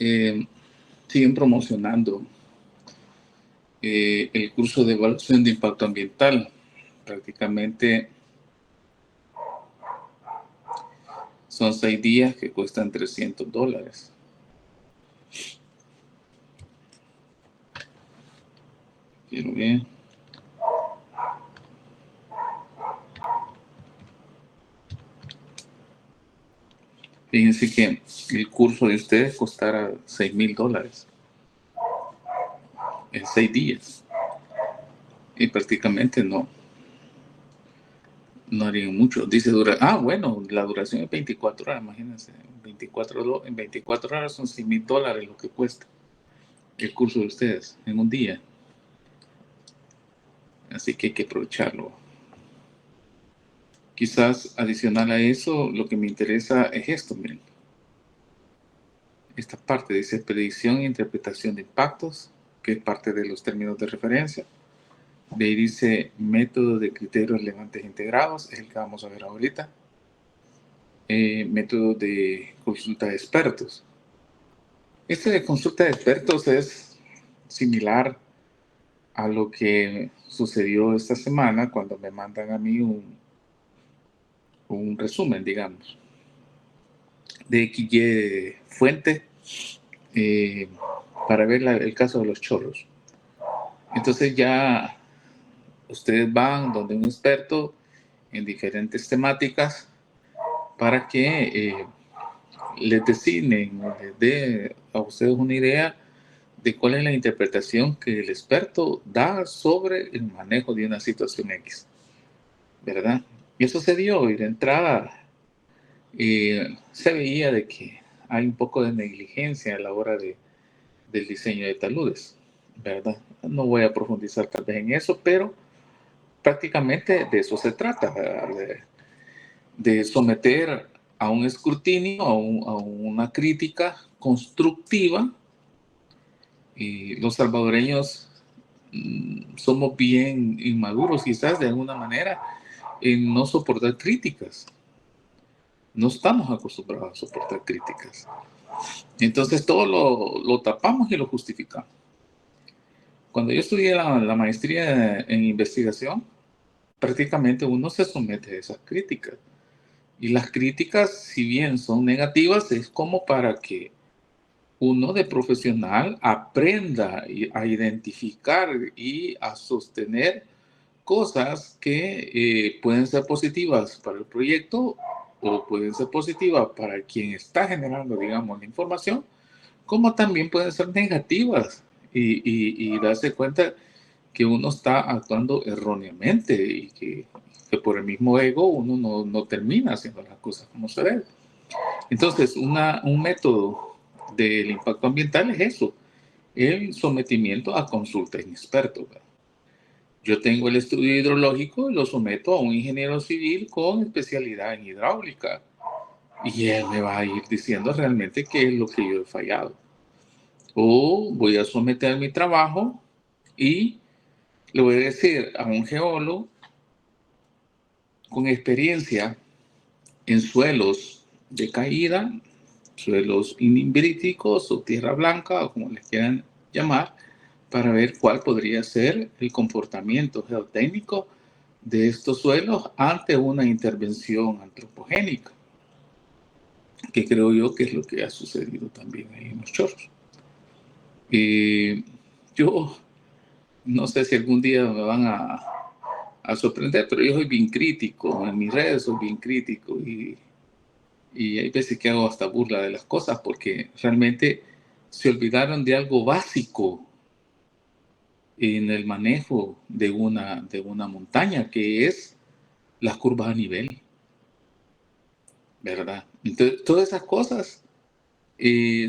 eh, siguen promocionando el curso de evaluación de impacto ambiental. Prácticamente son 6 días que cuestan $300. Quiero ver. Fíjense que el curso de ustedes costará $6,000 en 6 días. Y prácticamente no harían mucho. Dice bueno, la duración es 24 horas, imagínense. En 24 horas son $6,000 lo que cuesta el curso de ustedes en un día. Así que hay que aprovecharlo. Quizás adicional a eso, lo que me interesa es esto, miren. Esta parte dice predicción e interpretación de impactos, que es parte de los términos de referencia. De ahí dice método de criterios relevantes integrados, es el que vamos a ver ahorita. Método de consulta de expertos. Este de consulta de expertos es similar a lo que sucedió esta semana cuando me mandan a mí un resumen, digamos, de XY fuente para ver el caso de los chorros. Entonces ya ustedes van donde un experto en diferentes temáticas para que les designen o les dé a ustedes una idea de cuál es la interpretación que el experto da sobre el manejo de una situación X, ¿verdad? Y eso se dio y de entrada se veía de que hay un poco de negligencia a la hora del diseño de taludes, ¿verdad? No voy a profundizar tal vez en eso, pero prácticamente de eso se trata, de someter a un escrutinio, a una crítica constructiva. Y los salvadoreños somos bien inmaduros quizás de alguna manera en no soportar críticas. No estamos acostumbrados a soportar críticas. Entonces todo lo tapamos y lo justificamos. Cuando yo estudié la maestría en investigación, prácticamente uno se somete a esas críticas. Y las críticas, si bien son negativas, es como para que uno de profesional aprenda a identificar y a sostener cosas que pueden ser positivas para el proyecto o pueden ser positivas para quien está generando, digamos, la información, como también pueden ser negativas y darse cuenta que uno está actuando erróneamente y que por el mismo ego uno no termina haciendo las cosas como se debe. Entonces, un método del impacto ambiental es eso, el sometimiento a consulta en expertos. Yo tengo el estudio hidrológico y lo someto a un ingeniero civil con especialidad en hidráulica. Y él me va a ir diciendo realmente qué es lo que yo he fallado. O voy a someter mi trabajo y le voy a decir a un geólogo con experiencia en suelos de caída, suelos inimbríticos o tierra blanca, o como les quieran llamar, para ver cuál podría ser el comportamiento geotécnico de estos suelos ante una intervención antropogénica, que creo yo que es lo que ha sucedido también ahí en los chorros. Yo no sé si algún día me van a sorprender, pero yo soy bien crítico, en mis redes soy bien crítico y hay veces que hago hasta burla de las cosas porque realmente se olvidaron de algo básico en el manejo de una montaña, que es las curvas a nivel, ¿verdad? Entonces, todas esas cosas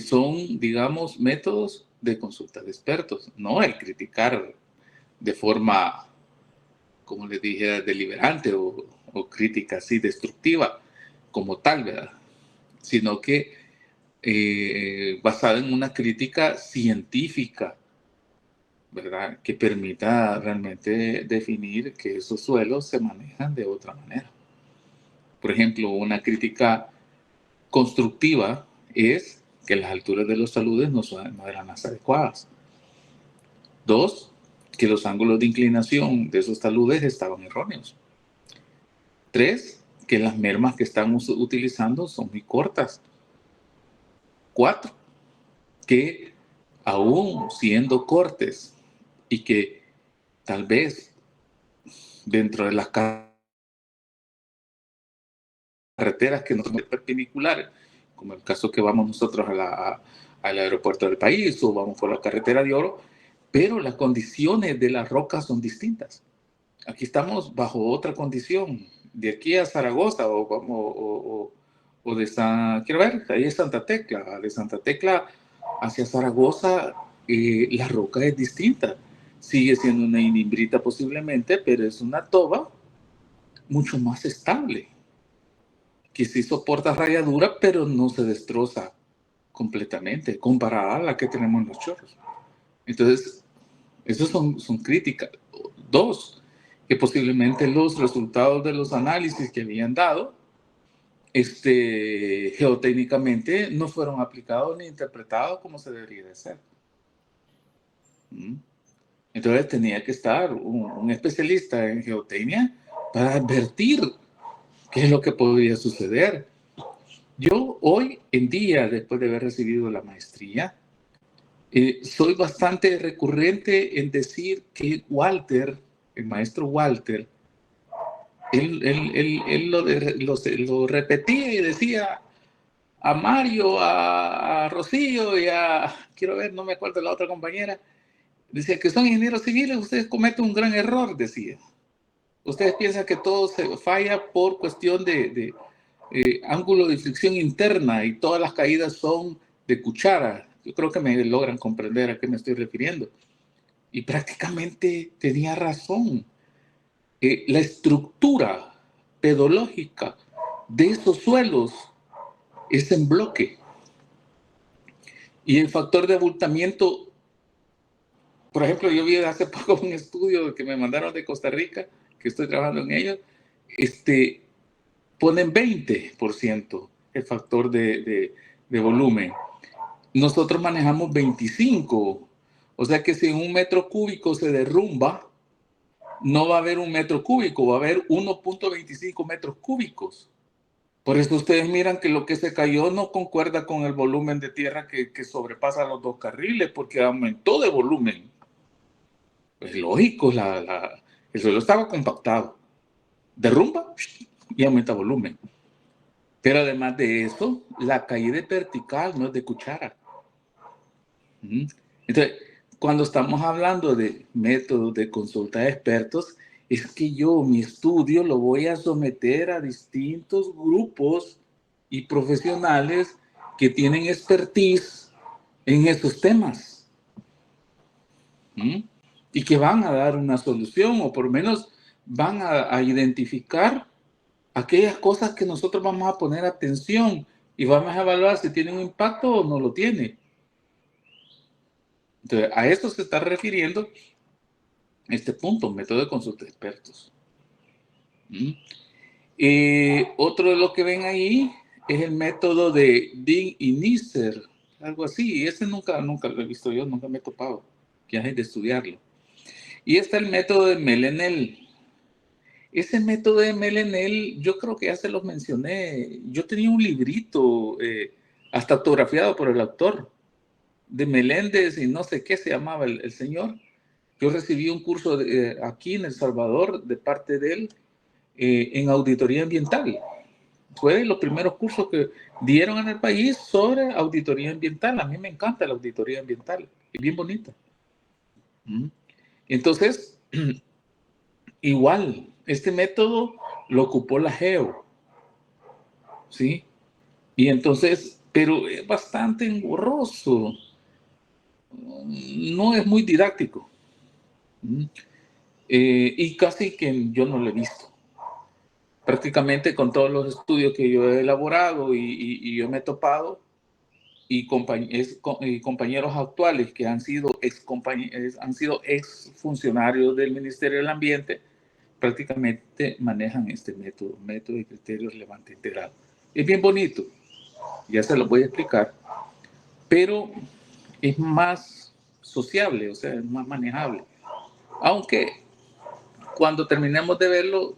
son, digamos, métodos de consulta de expertos, no el criticar de forma, como les dije, deliberante o crítica así destructiva como tal, ¿verdad? Sino que basada en una crítica científica, ¿verdad? Que permita realmente definir que esos suelos se manejan de otra manera. Por ejemplo, una crítica constructiva es que las alturas de los taludes no eran las adecuadas. 2, que los ángulos de inclinación de esos taludes estaban erróneos. 3, que las mermas que estamos utilizando son muy cortas. 4, que aún siendo cortes y que tal vez dentro de las carreteras que no son perpendiculares, como el caso que vamos nosotros al aeropuerto del país o vamos por la carretera de oro, pero las condiciones de las rocas son distintas. Aquí estamos bajo otra condición. De aquí a Zaragoza o de quiero ver, ahí es Santa Tecla. De Santa Tecla hacia Zaragoza, la roca es distinta. Sigue siendo una inimbrita posiblemente, pero es una toba mucho más estable, que sí soporta rayadura, pero no se destroza completamente, comparada a la que tenemos en los chorros. Entonces, esos son críticas. 2, que posiblemente los resultados de los análisis que habían dado geotécnicamente no fueron aplicados ni interpretados como se debería de ser. Entonces tenía que estar un especialista en geotecnia para advertir qué es lo que podría suceder. Yo hoy en día, después de haber recibido la maestría, soy bastante recurrente en decir que Walter, el maestro Walter, él lo repetía y decía a Mario, a Rocío y quiero ver, no me acuerdo de la otra compañera, decía que son ingenieros civiles, ustedes cometen un gran error, decía. Ustedes piensan que todo se falla por cuestión de ángulo de fricción interna y todas las caídas son de cuchara. Yo creo que me logran comprender a qué me estoy refiriendo. Y prácticamente tenía razón. La estructura pedológica de esos suelos es en bloque. Y el factor de abultamiento, por ejemplo, yo vi hace poco un estudio que me mandaron de Costa Rica, que estoy trabajando en ello, ponen 20% el factor de volumen. Nosotros manejamos 25%. O sea que si en un metro cúbico se derrumba, no va a haber un metro cúbico, va a haber 1.25 metros cúbicos. Por eso ustedes miran que lo que se cayó no concuerda con el volumen de tierra que sobrepasa los 2 carriles, porque aumentó de volumen. Es lógico, el suelo estaba compactado. Derrumba y aumenta volumen. Pero además de eso, la caída es vertical, no es de cuchara. Entonces, cuando estamos hablando de métodos de consulta de expertos, es que mi estudio lo voy a someter a distintos grupos y profesionales que tienen expertise en esos temas. Y que van a dar una solución, o por lo menos van a identificar aquellas cosas que nosotros vamos a poner atención y vamos a evaluar si tiene un impacto o no lo tiene. Entonces, a esto se está refiriendo este punto, método de consulta de expertos. Otro de lo que ven ahí es el método de Dean y Nisser, algo así. Ese nunca lo he visto yo, nunca me he topado, que hay de estudiarlo. Y está el método de Melenel. Ese método de Melenel, yo creo que ya se los mencioné. Yo tenía un librito, hasta autografiado por el autor, de Meléndez y no sé qué se llamaba el señor. Yo recibí un curso aquí en El Salvador de parte de él en auditoría ambiental. Fue de los primeros cursos que dieron en el país sobre auditoría ambiental. A mí me encanta la auditoría ambiental, es bien bonita. Entonces, igual, este método lo ocupó la GEO, ¿sí? Y entonces, pero es bastante engorroso, no es muy didáctico. Y casi que yo no lo he visto. Prácticamente con todos los estudios que yo he elaborado y yo me he topado, y compañeros actuales que han sido ex funcionarios del Ministerio del Ambiente, prácticamente manejan este método de criterio relevante integrado. Es bien bonito, ya se lo voy a explicar, pero es más sociable, o sea, es más manejable. Aunque cuando terminemos de verlo,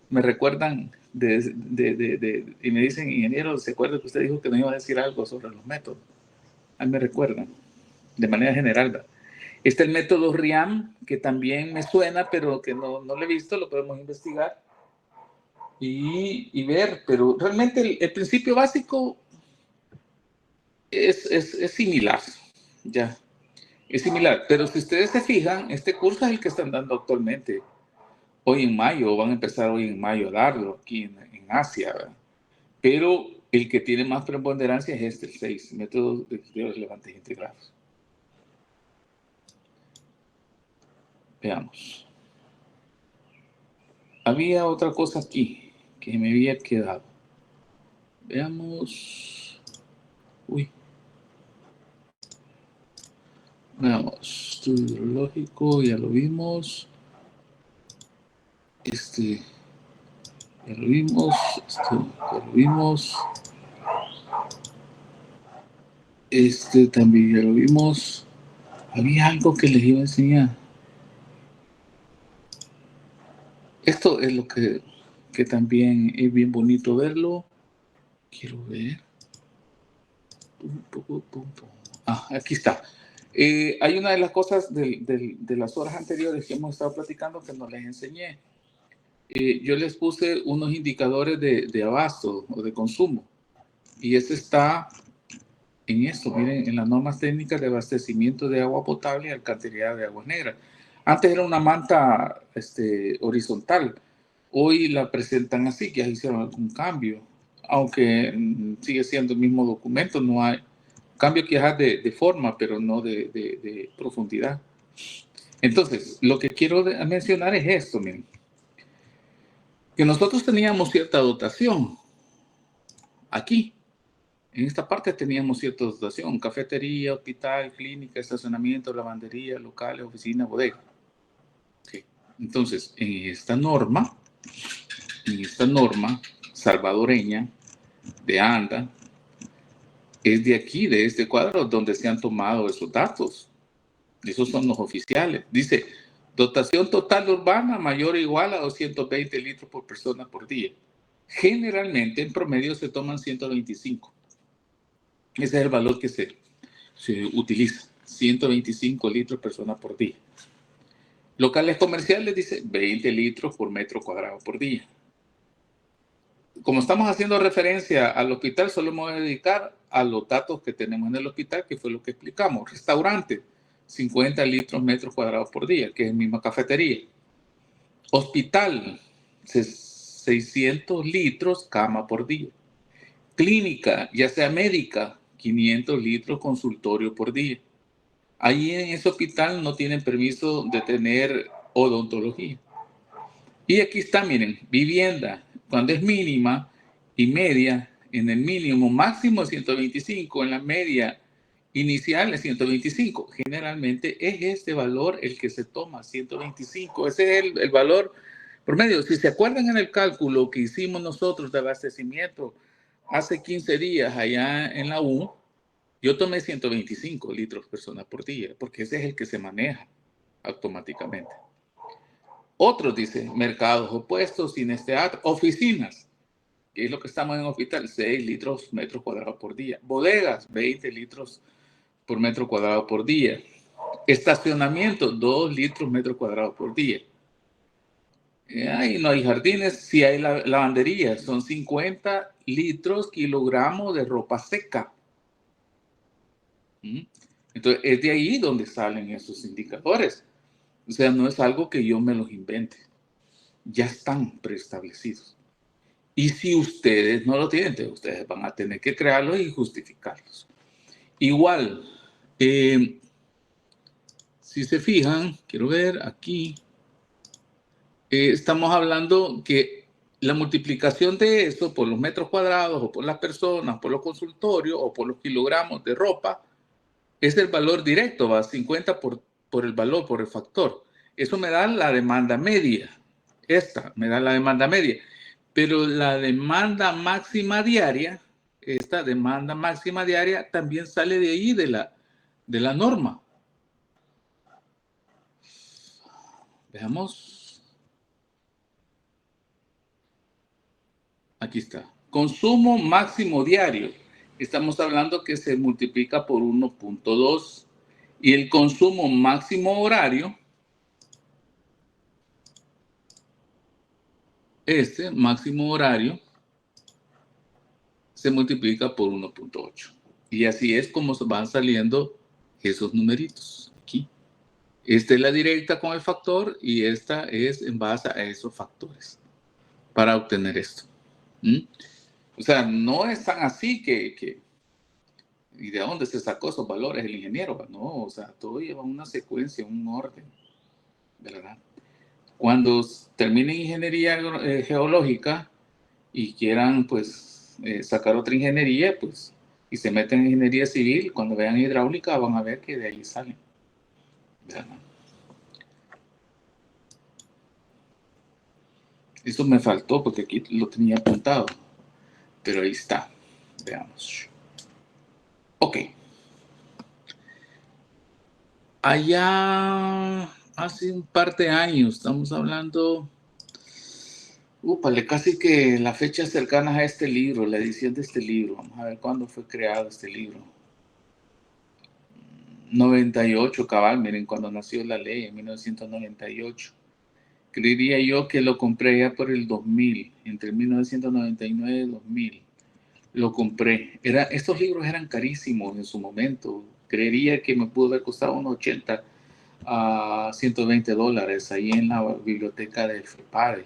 me recuerdan y me dicen, ingeniero, ¿se acuerda que usted dijo que nos iba a decir algo sobre los métodos? A mí me recuerdan, de manera general, ¿verdad? Está el método RIAM, que también me suena, pero que no lo he visto, lo podemos investigar y ver, pero realmente el principio básico es similar, ya, es similar, pero si ustedes se fijan, este curso es el que están dando actualmente, hoy en mayo, van a empezar hoy en mayo a darlo aquí en Asia, ¿verdad? Pero el que tiene más preponderancia es el 6, métodos de estudios relevantes integrados. Veamos. Había otra cosa aquí que me había quedado. Veamos. Uy. Veamos. Estudio hidrológico, ya lo vimos. Ya lo vimos. Ya lo vimos. También ya lo vimos. Había algo que les iba a enseñar. Esto es lo que también es bien bonito verlo. Quiero ver. Aquí está. Hay una de las cosas de las horas anteriores que hemos estado platicando que no les enseñé. Yo les puse unos indicadores de abasto o de consumo. Y este está en esto, miren, en las normas técnicas de abastecimiento de agua potable y alcantarillado de aguas negras. Antes era una manta horizontal. Hoy la presentan así, que ya hicieron algún cambio. Aunque sigue siendo el mismo documento, no hay cambio quizás de forma, pero no de profundidad. Entonces, lo que quiero mencionar es esto, miren. Que nosotros teníamos cierta dotación. Aquí, en esta parte teníamos cierta dotación. Cafetería, hospital, clínica, estacionamiento, lavandería, locales, oficina, bodega. Okay. Entonces, en esta norma salvadoreña de ANDA, es de aquí, de este cuadro, donde se han tomado esos datos. Esos son los oficiales. Dice, dotación total urbana mayor o igual a 220 litros por persona por día. Generalmente, en promedio, se toman 125. Ese es el valor que se utiliza. 125 litros persona por día. Locales comerciales, dice, 20 litros por metro cuadrado por día. Como estamos haciendo referencia al hospital, solo me voy a dedicar a los datos que tenemos en el hospital, que fue lo que explicamos. Restaurante, 50 litros metros cuadrados por día, que es la misma cafetería. Hospital, 600 litros cama por día. Clínica, ya sea médica, 500 litros consultorio por día. Ahí en ese hospital no tienen permiso de tener odontología. Y aquí está, miren, vivienda, cuando es mínima y media, en el mínimo máximo 125, en la media inicial es 125. Generalmente es este valor el que se toma, 125. Ese es el valor promedio. Si se acuerdan en el cálculo que hicimos nosotros de abastecimiento hace 15 días allá en la U, yo tomé 125 litros persona por día, porque ese es el que se maneja automáticamente. Otros dicen mercados opuestos, cines, teatro, oficinas, que es lo que estamos en hospital, 6 litros metro cuadrado por día. Bodegas, 20 litros por metro cuadrado por día. Estacionamiento, 2 litros metro cuadrado por día. Ahí no hay jardines, sí hay lavandería, son 50 litros kilogramos de ropa seca. Entonces, es de ahí donde salen esos indicadores. O sea, no es algo que yo me los invente. Ya están preestablecidos. Y si ustedes no lo tienen, ustedes van a tener que crearlos y justificarlos. Igual, si se fijan, quiero ver aquí, estamos hablando que la multiplicación de eso por los metros cuadrados o por las personas, por los consultorios o por los kilogramos de ropa, es el valor directo, va 50 por el valor, por el factor. Eso me da la demanda media. Esta me da la demanda media. Pero la demanda máxima diaria esta demanda máxima diaria también sale de ahí, de la norma. Veamos. Aquí está. Consumo máximo diario. Estamos hablando que se multiplica por 1.2. Y el consumo máximo horario, este máximo horario, se multiplica por 1.8. Y así es como van saliendo esos numeritos aquí. Esta es la directa con el factor y esta es en base a esos factores para obtener esto. O sea, no es tan así que ¿y de dónde se sacó esos valores el ingeniero? No, o sea, todo lleva una secuencia, un orden, ¿verdad? Cuando terminen ingeniería geológica y quieran, pues, sacar otra ingeniería, pues, y se meten en ingeniería civil, cuando vean hidráulica van a ver que de ahí salen, ¿verdad? Eso me faltó porque aquí lo tenía apuntado, pero ahí está. Veamos. Ok. Allá hace un par de años, estamos hablando, casi que las fechas cercanas a este libro, la edición de este libro. Vamos a ver cuándo fue creado este libro. 98, cabal, miren, cuando nació la ley, en 1998. Creería yo que lo compré ya por el 2000, entre 1999 y 2000. Lo compré. Estos libros eran carísimos en su momento. Creería que me pudo haber costado unos 80 a $120 ahí en la biblioteca de FEPADE.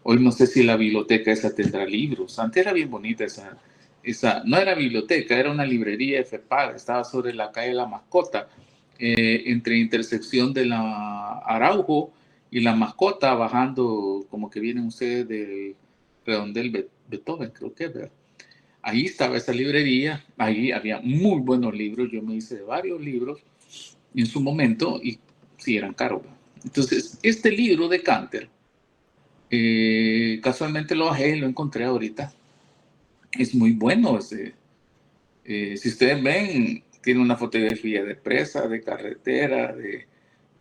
Hoy no sé si la biblioteca esa tendrá libros. Antes era bien bonita esa no era biblioteca, era una librería de FEPADE. Estaba sobre la calle La Mascota, entre intersección de la Araujo y La Mascota, bajando como que vienen ustedes del Redondel Beethoven, creo que es, ¿verdad? Ahí estaba esa librería, ahí había muy buenos libros, yo me hice de varios libros en su momento y sí eran caros. Entonces, este libro de Canter, casualmente lo bajé y lo encontré ahorita. Es muy bueno. Si ustedes ven, tiene una fotografía de presa, de carretera,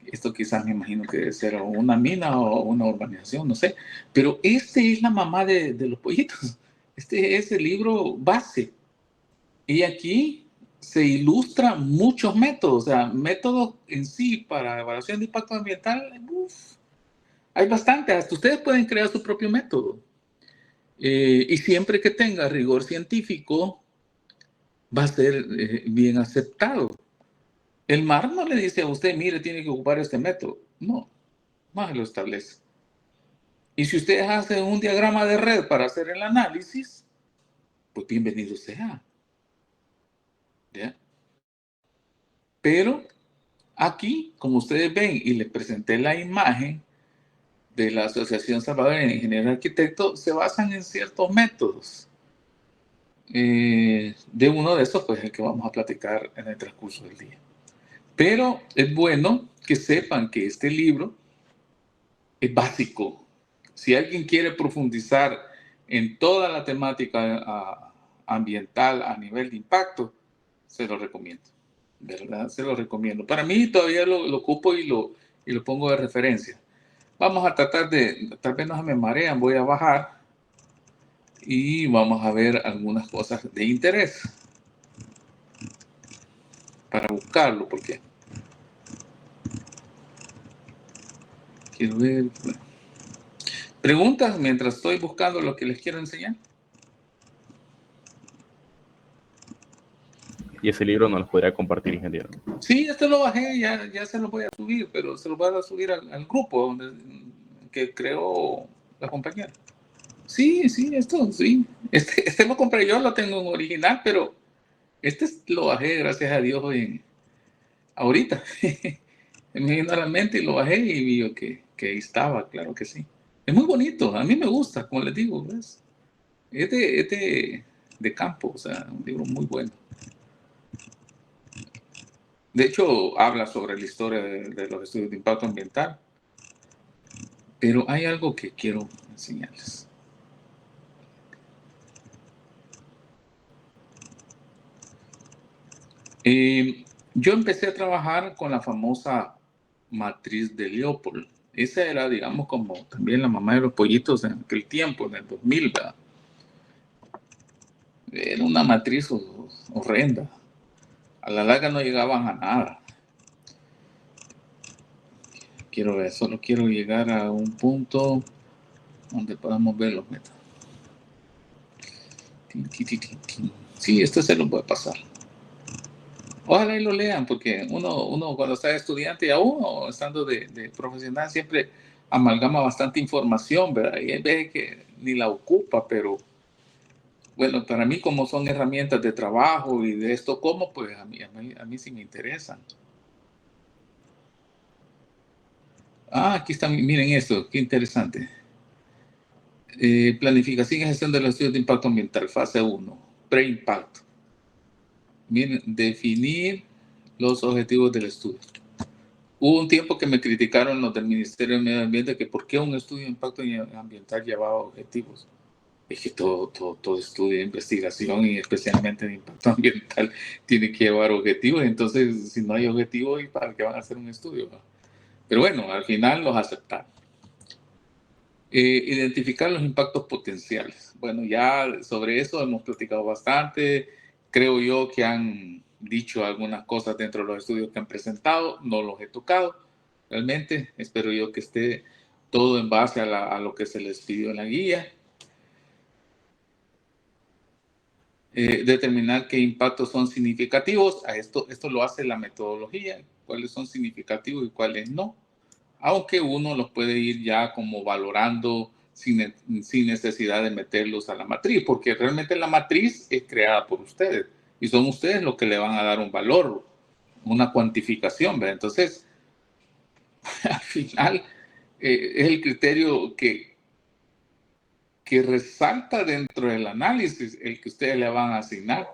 esto quizás me imagino que debe ser una mina o una urbanización, no sé. Pero este es la mamá de los pollitos. Este es el libro base. Y aquí se ilustran muchos métodos, o sea, métodos en sí para evaluación de impacto ambiental, hay bastantes, hasta ustedes pueden crear su propio método. Y siempre que tenga rigor científico, va a ser bien aceptado. El mar no le dice a usted, mire, tiene que ocupar este método. No, más lo establece. Y si ustedes hacen un diagrama de red para hacer el análisis, pues bienvenido sea. ¿Ya? Pero aquí, como ustedes ven, y les presenté la imagen de la Asociación Salvadoreña de Ingenieros y Arquitectos, se basan en ciertos métodos. De uno de esos, pues, el que vamos a platicar en el transcurso del día. Pero es bueno que sepan que este libro es básico. Si alguien quiere profundizar en toda la temática ambiental a nivel de impacto, se lo recomiendo. ¿Verdad? Se lo recomiendo. Para mí todavía lo ocupo y lo pongo de referencia. Vamos a tratar tal vez no se me marean, voy a bajar y vamos a ver algunas cosas de interés para buscarlo, porque quiero ver. Bueno. ¿Preguntas mientras estoy buscando lo que les quiero enseñar? Y ese libro no los podría compartir, ingeniero. Sí, este lo bajé, ya se lo voy a subir, pero se lo voy a subir al grupo que creó la compañera. Sí, esto, sí. Este lo compré yo, lo tengo en original, pero lo bajé, gracias a Dios, ahorita. Me vino a la mente y lo bajé y vi que ahí estaba, claro que sí. Es muy bonito, a mí me gusta, como les digo, ¿ves? Es de campo, o sea, un libro muy bueno. De hecho, habla sobre la historia de los estudios de impacto ambiental. Pero hay algo que quiero enseñarles. Yo empecé a trabajar con la famosa matriz de Leopold. Esa era, digamos, como también la mamá de los pollitos en aquel tiempo, en el 2000, ¿verdad? Era una matriz horrenda. A la larga no llegaban a nada. Quiero ver, solo quiero llegar a un punto donde podamos ver los métodos. Sí, esto se lo voy a pasar. Ojalá y lo lean, porque uno cuando está estudiante y aún estando de profesional siempre amalgama bastante información, ¿verdad? Y hay veces que ni la ocupa, pero bueno, para mí como son herramientas de trabajo y de esto como, pues a mí sí me interesan. Aquí está, miren esto, qué interesante. Planificación y gestión de los estudios de impacto ambiental, fase 1, preimpacto. Miren, definir los objetivos del estudio. Hubo un tiempo que me criticaron los del Ministerio del Medio Ambiente que por qué un estudio de impacto ambiental llevaba objetivos. Es que todo estudio de investigación y especialmente de impacto ambiental tiene que llevar objetivos. Entonces, si no hay objetivos, ¿para qué van a hacer un estudio? Pero bueno, al final los aceptaron. Identificar los impactos potenciales. Bueno, ya sobre eso hemos platicado bastante. Creo yo que han dicho algunas cosas dentro de los estudios que han presentado. No los he tocado realmente. Espero yo que esté todo en base a lo que se les pidió en la guía. Determinar qué impactos son significativos. Esto lo hace la metodología. Cuáles son significativos y cuáles no. Aunque uno los puede ir ya como valorando sin necesidad de meterlos a la matriz, porque realmente la matriz es creada por ustedes y son ustedes los que le van a dar un valor, una cuantificación, ¿verdad? Entonces, al final, es el criterio que resalta dentro del análisis el que ustedes le van a asignar.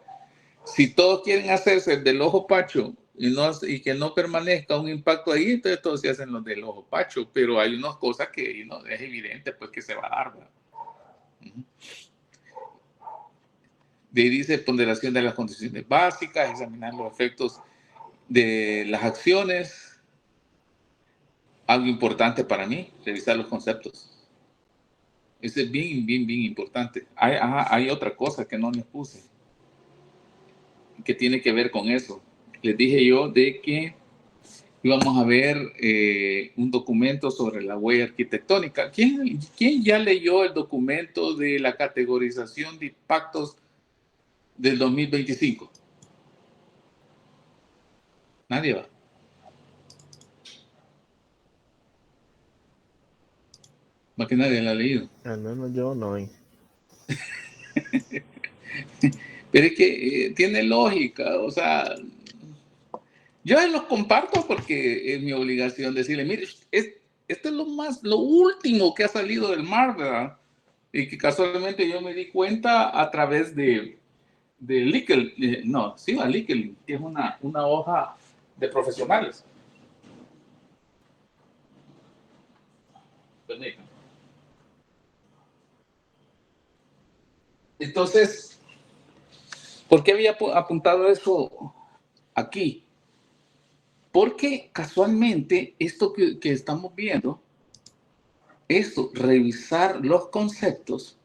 Si todos quieren hacerse el del ojo pacho y que no permanezca un impacto ahí, entonces todos se hacen los del ojo pacho, pero hay unas cosas que es evidente pues que se va a dar, ¿verdad? De ahí dice ponderación de las condiciones básicas, examinar los efectos de las acciones. Algo importante para mí, revisar los conceptos. Eso es bien importante. Hay otra cosa que no les puse, que tiene que ver con eso. Les dije yo de que íbamos a ver un documento sobre la huella arquitectónica. ¿Quién ya leyó el documento de la categorización de impactos del 2025? Nadie va. Más que nadie la ha leído. Al menos yo no. Pero es que tiene lógica, o sea, yo los comparto porque es mi obligación decirle, mire, esto es lo último que ha salido del mar, ¿verdad? Y que casualmente yo me di cuenta a través de Likely, Likely, que es una hoja de profesionales. Entonces, ¿por qué había apuntado eso aquí? Porque casualmente esto que estamos viendo, revisar los conceptos,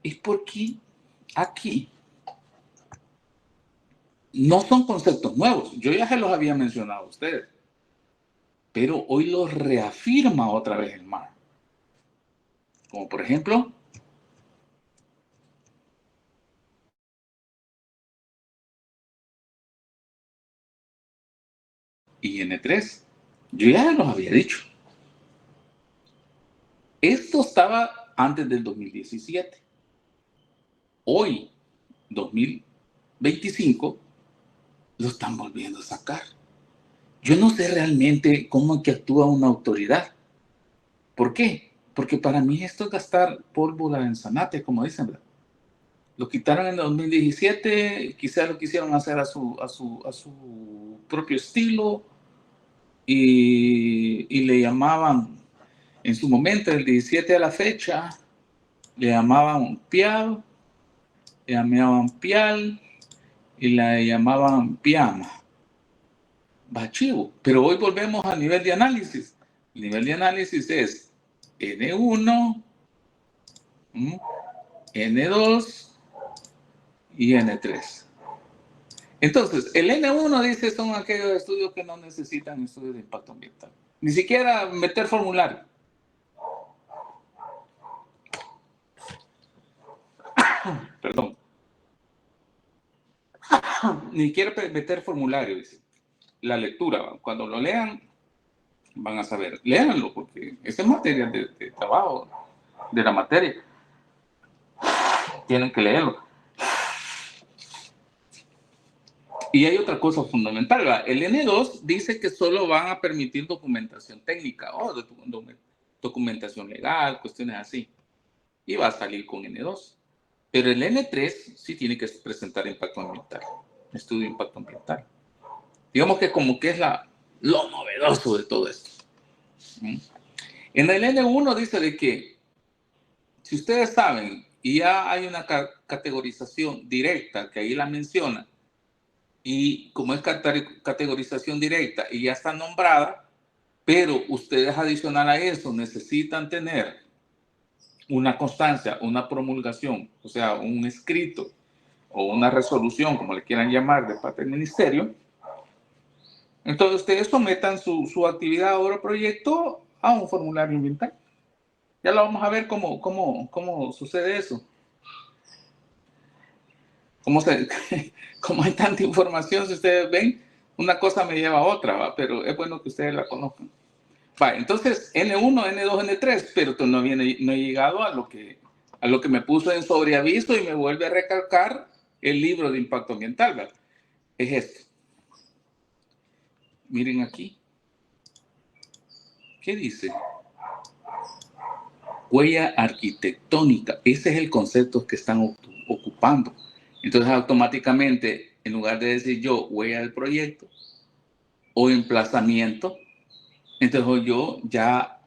es porque aquí no son conceptos nuevos. Yo ya se los había mencionado a ustedes, pero hoy los reafirma otra vez el mar. Como por ejemplo, IN3. Yo ya los había dicho. Esto estaba antes del 2017. Hoy, 2025, lo están volviendo a sacar. Yo no sé realmente cómo es que actúa una autoridad. ¿Por qué? Porque para mí esto es gastar pólvora en zanate, como dicen, ¿verdad? Lo quitaron en el 2017, quizás lo quisieron hacer a su propio estilo y le llamaban, en su momento, del 17 a la fecha, le llamaban PIAL, le llamaban PIAL y la llamaban PIAMA. Va chivo, pero hoy volvemos al nivel de análisis. El nivel de análisis es N1, N2 y N3. Entonces, el N1 dice son aquellos estudios que no necesitan estudios de impacto ambiental. Ni siquiera meter formulario. Perdón. Ni siquiera meter formulario, dice. La lectura, cuando lo lean, van a saber. Léanlo, porque esa es materia de trabajo, de la materia. Tienen que leerlo. Y hay otra cosa fundamental, ¿verdad? El N2 dice que solo van a permitir documentación técnica o documentación legal, cuestiones así. Y va a salir con N2. Pero el N3 sí tiene que presentar impacto ambiental, estudio de impacto ambiental. Digamos que como que es lo novedoso de todo esto. En el N1 dice de que si ustedes saben y ya hay una categorización directa, que ahí la menciona, y como es categorización directa y ya está nombrada, pero ustedes adicional a eso necesitan tener una constancia, una promulgación, o sea, un escrito o una resolución, como le quieran llamar, de parte del ministerio, entonces ustedes sometan su actividad, obra o proyecto a un formulario ambiental. Ya lo vamos a ver cómo sucede eso. Como hay tanta información, si ustedes ven, una cosa me lleva a otra, ¿va? Pero es bueno que ustedes la conozcan. Va, entonces, N1, N2, N3, pero no he llegado a lo que me puso en sobreaviso y me vuelve a recalcar el libro de impacto ambiental, ¿va? Es esto. Miren aquí. ¿Qué dice? Huella arquitectónica. Ese es el concepto que están ocupando. Entonces, automáticamente, en lugar de decir yo huella del proyecto o emplazamiento, entonces yo ya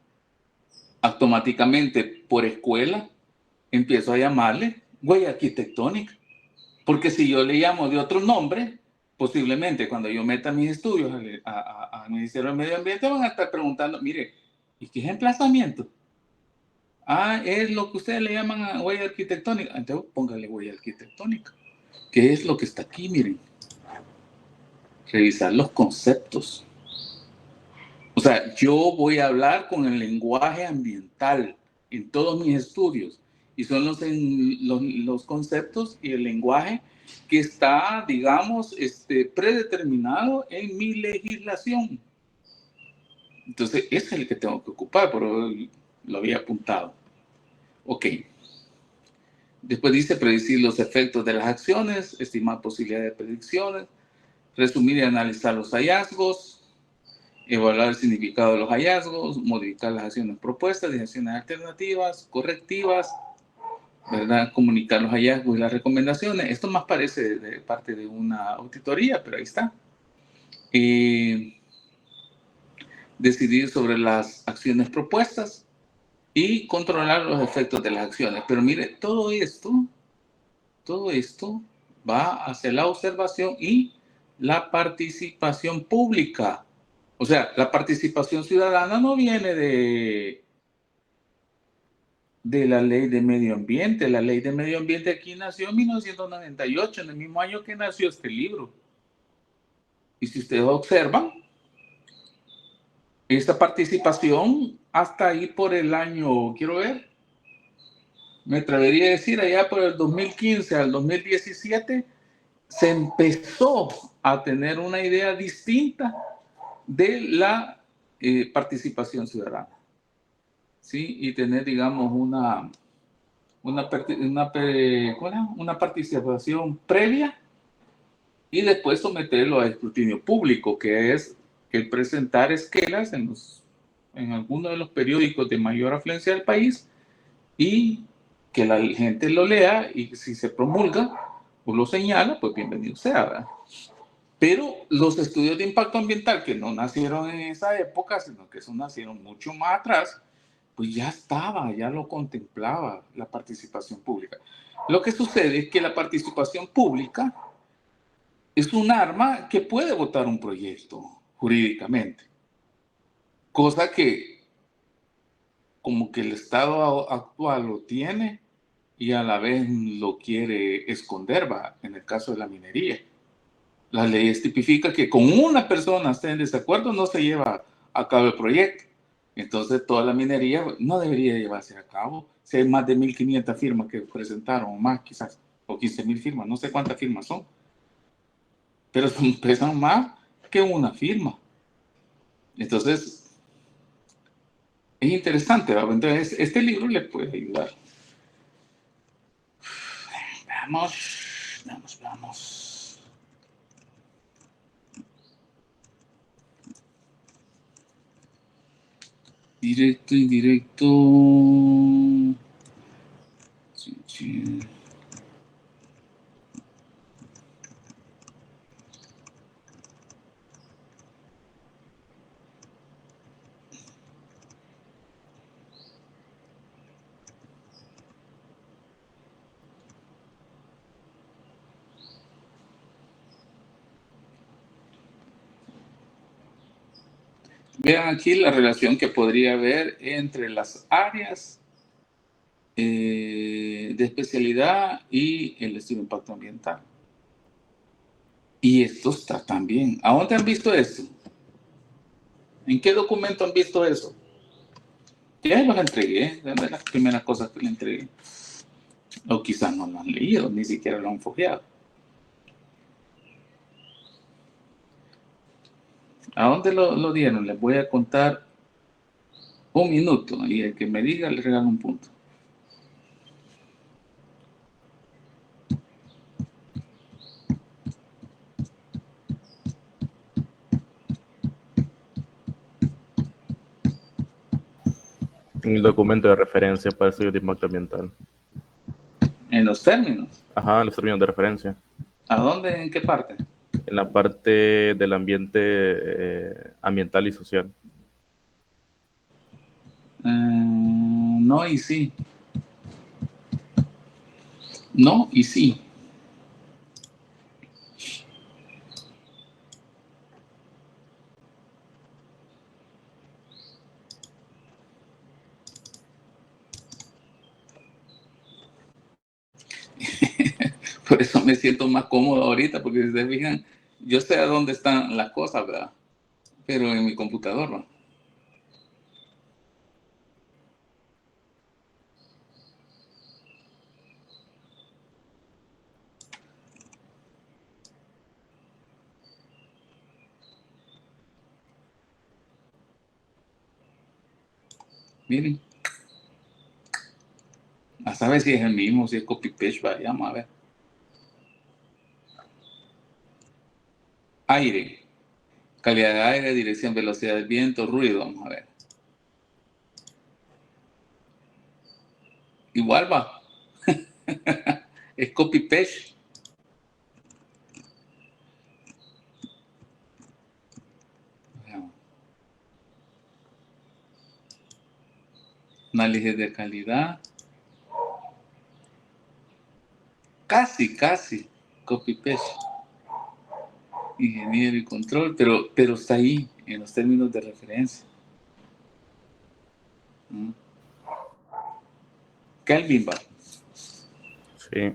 automáticamente por escuela empiezo a llamarle huella arquitectónica. Porque si yo le llamo de otro nombre, posiblemente cuando yo meta mis estudios al Ministerio del Medio Ambiente van a estar preguntando, mire, ¿y qué es emplazamiento? Ah, es lo que ustedes le llaman a huella arquitectónica. Entonces póngale huella arquitectónica. ¿Qué es lo que está aquí? Miren. Revisar los conceptos. O sea, yo voy a hablar con el lenguaje ambiental en todos mis estudios. Y son los conceptos y el lenguaje que está, digamos, predeterminado en mi legislación. Entonces, ese es el que tengo que ocupar, pero lo había apuntado. Ok. Después dice predecir los efectos de las acciones, estimar posibilidades de predicciones, resumir y analizar los hallazgos, evaluar el significado de los hallazgos, modificar las acciones propuestas, acciones alternativas, correctivas, ¿verdad? Comunicar los hallazgos y las recomendaciones. Esto más parece de parte de una auditoría, pero ahí está. Decidir sobre las acciones propuestas y controlar los efectos de las acciones. Pero mire, todo esto va hacia la observación y la participación pública. O sea, la participación ciudadana no viene de la ley de medio ambiente. La ley de medio ambiente aquí nació en 1998, en el mismo año que nació este libro. Y si ustedes observan, esta participación hasta ahí por el año, quiero ver, me atrevería a decir allá por el 2015 al 2017, se empezó a tener una idea distinta de la participación ciudadana, ¿sí? Y tener, digamos, una participación previa y después someterlo a escrutinio público, que es el presentar esquelas en algunos de los periódicos de mayor afluencia del país y que la gente lo lea y si se promulga o lo señala, pues bienvenido sea, ¿verdad? Pero los estudios de impacto ambiental que no nacieron en esa época, sino que eso nacieron mucho más atrás, pues ya estaba, ya lo contemplaba la participación pública. Lo que sucede es que la participación pública es un arma que puede votar un proyecto jurídicamente, cosa que como que el Estado actual lo tiene y a la vez lo quiere esconder, va, en el caso de la minería. Las leyes tipifican que con una persona esté en desacuerdo no se lleva a cabo el proyecto. Entonces toda la minería no debería llevarse a cabo. Si hay más de 1.500 firmas que presentaron, o más quizás, o 15.000 firmas, no sé cuántas firmas son, pero pesan más que una firma. Entonces, es interesante, ¿verdad? Entonces, este libro le puede ayudar. Vamos. Directo, indirecto. Sí. Vean aquí la relación que podría haber entre las áreas de especialidad y el estudio de impacto ambiental. Y esto está también. ¿A dónde han visto esto? ¿En qué documento han visto eso? Ya los entregué, es de las primeras cosas que le entregué. O quizás no lo han leído, ni siquiera lo han fojeado. ¿A dónde lo dieron? Les voy a contar un minuto y el que me diga le regalo un punto. En el documento de referencia para estudios de impacto ambiental. En los términos. Ajá, los términos de referencia. ¿A dónde? ¿En qué parte? En la parte del ambiente ambiental y social. No y sí. No y sí. Por eso me siento más cómodo ahorita, porque si se fijan, yo sé a dónde están las cosas, ¿verdad? Pero en mi computador, ¿no? Miren, a saber si es el mismo, si es copy-paste, vayamos a ver. Aire, calidad de aire, dirección, velocidad del viento, ruido, vamos a ver. Igual va. Es copy-paste. Análisis de calidad. Casi, copy-paste. Ingeniero y control, pero está ahí, en los términos de referencia. Kelvin va. Sí.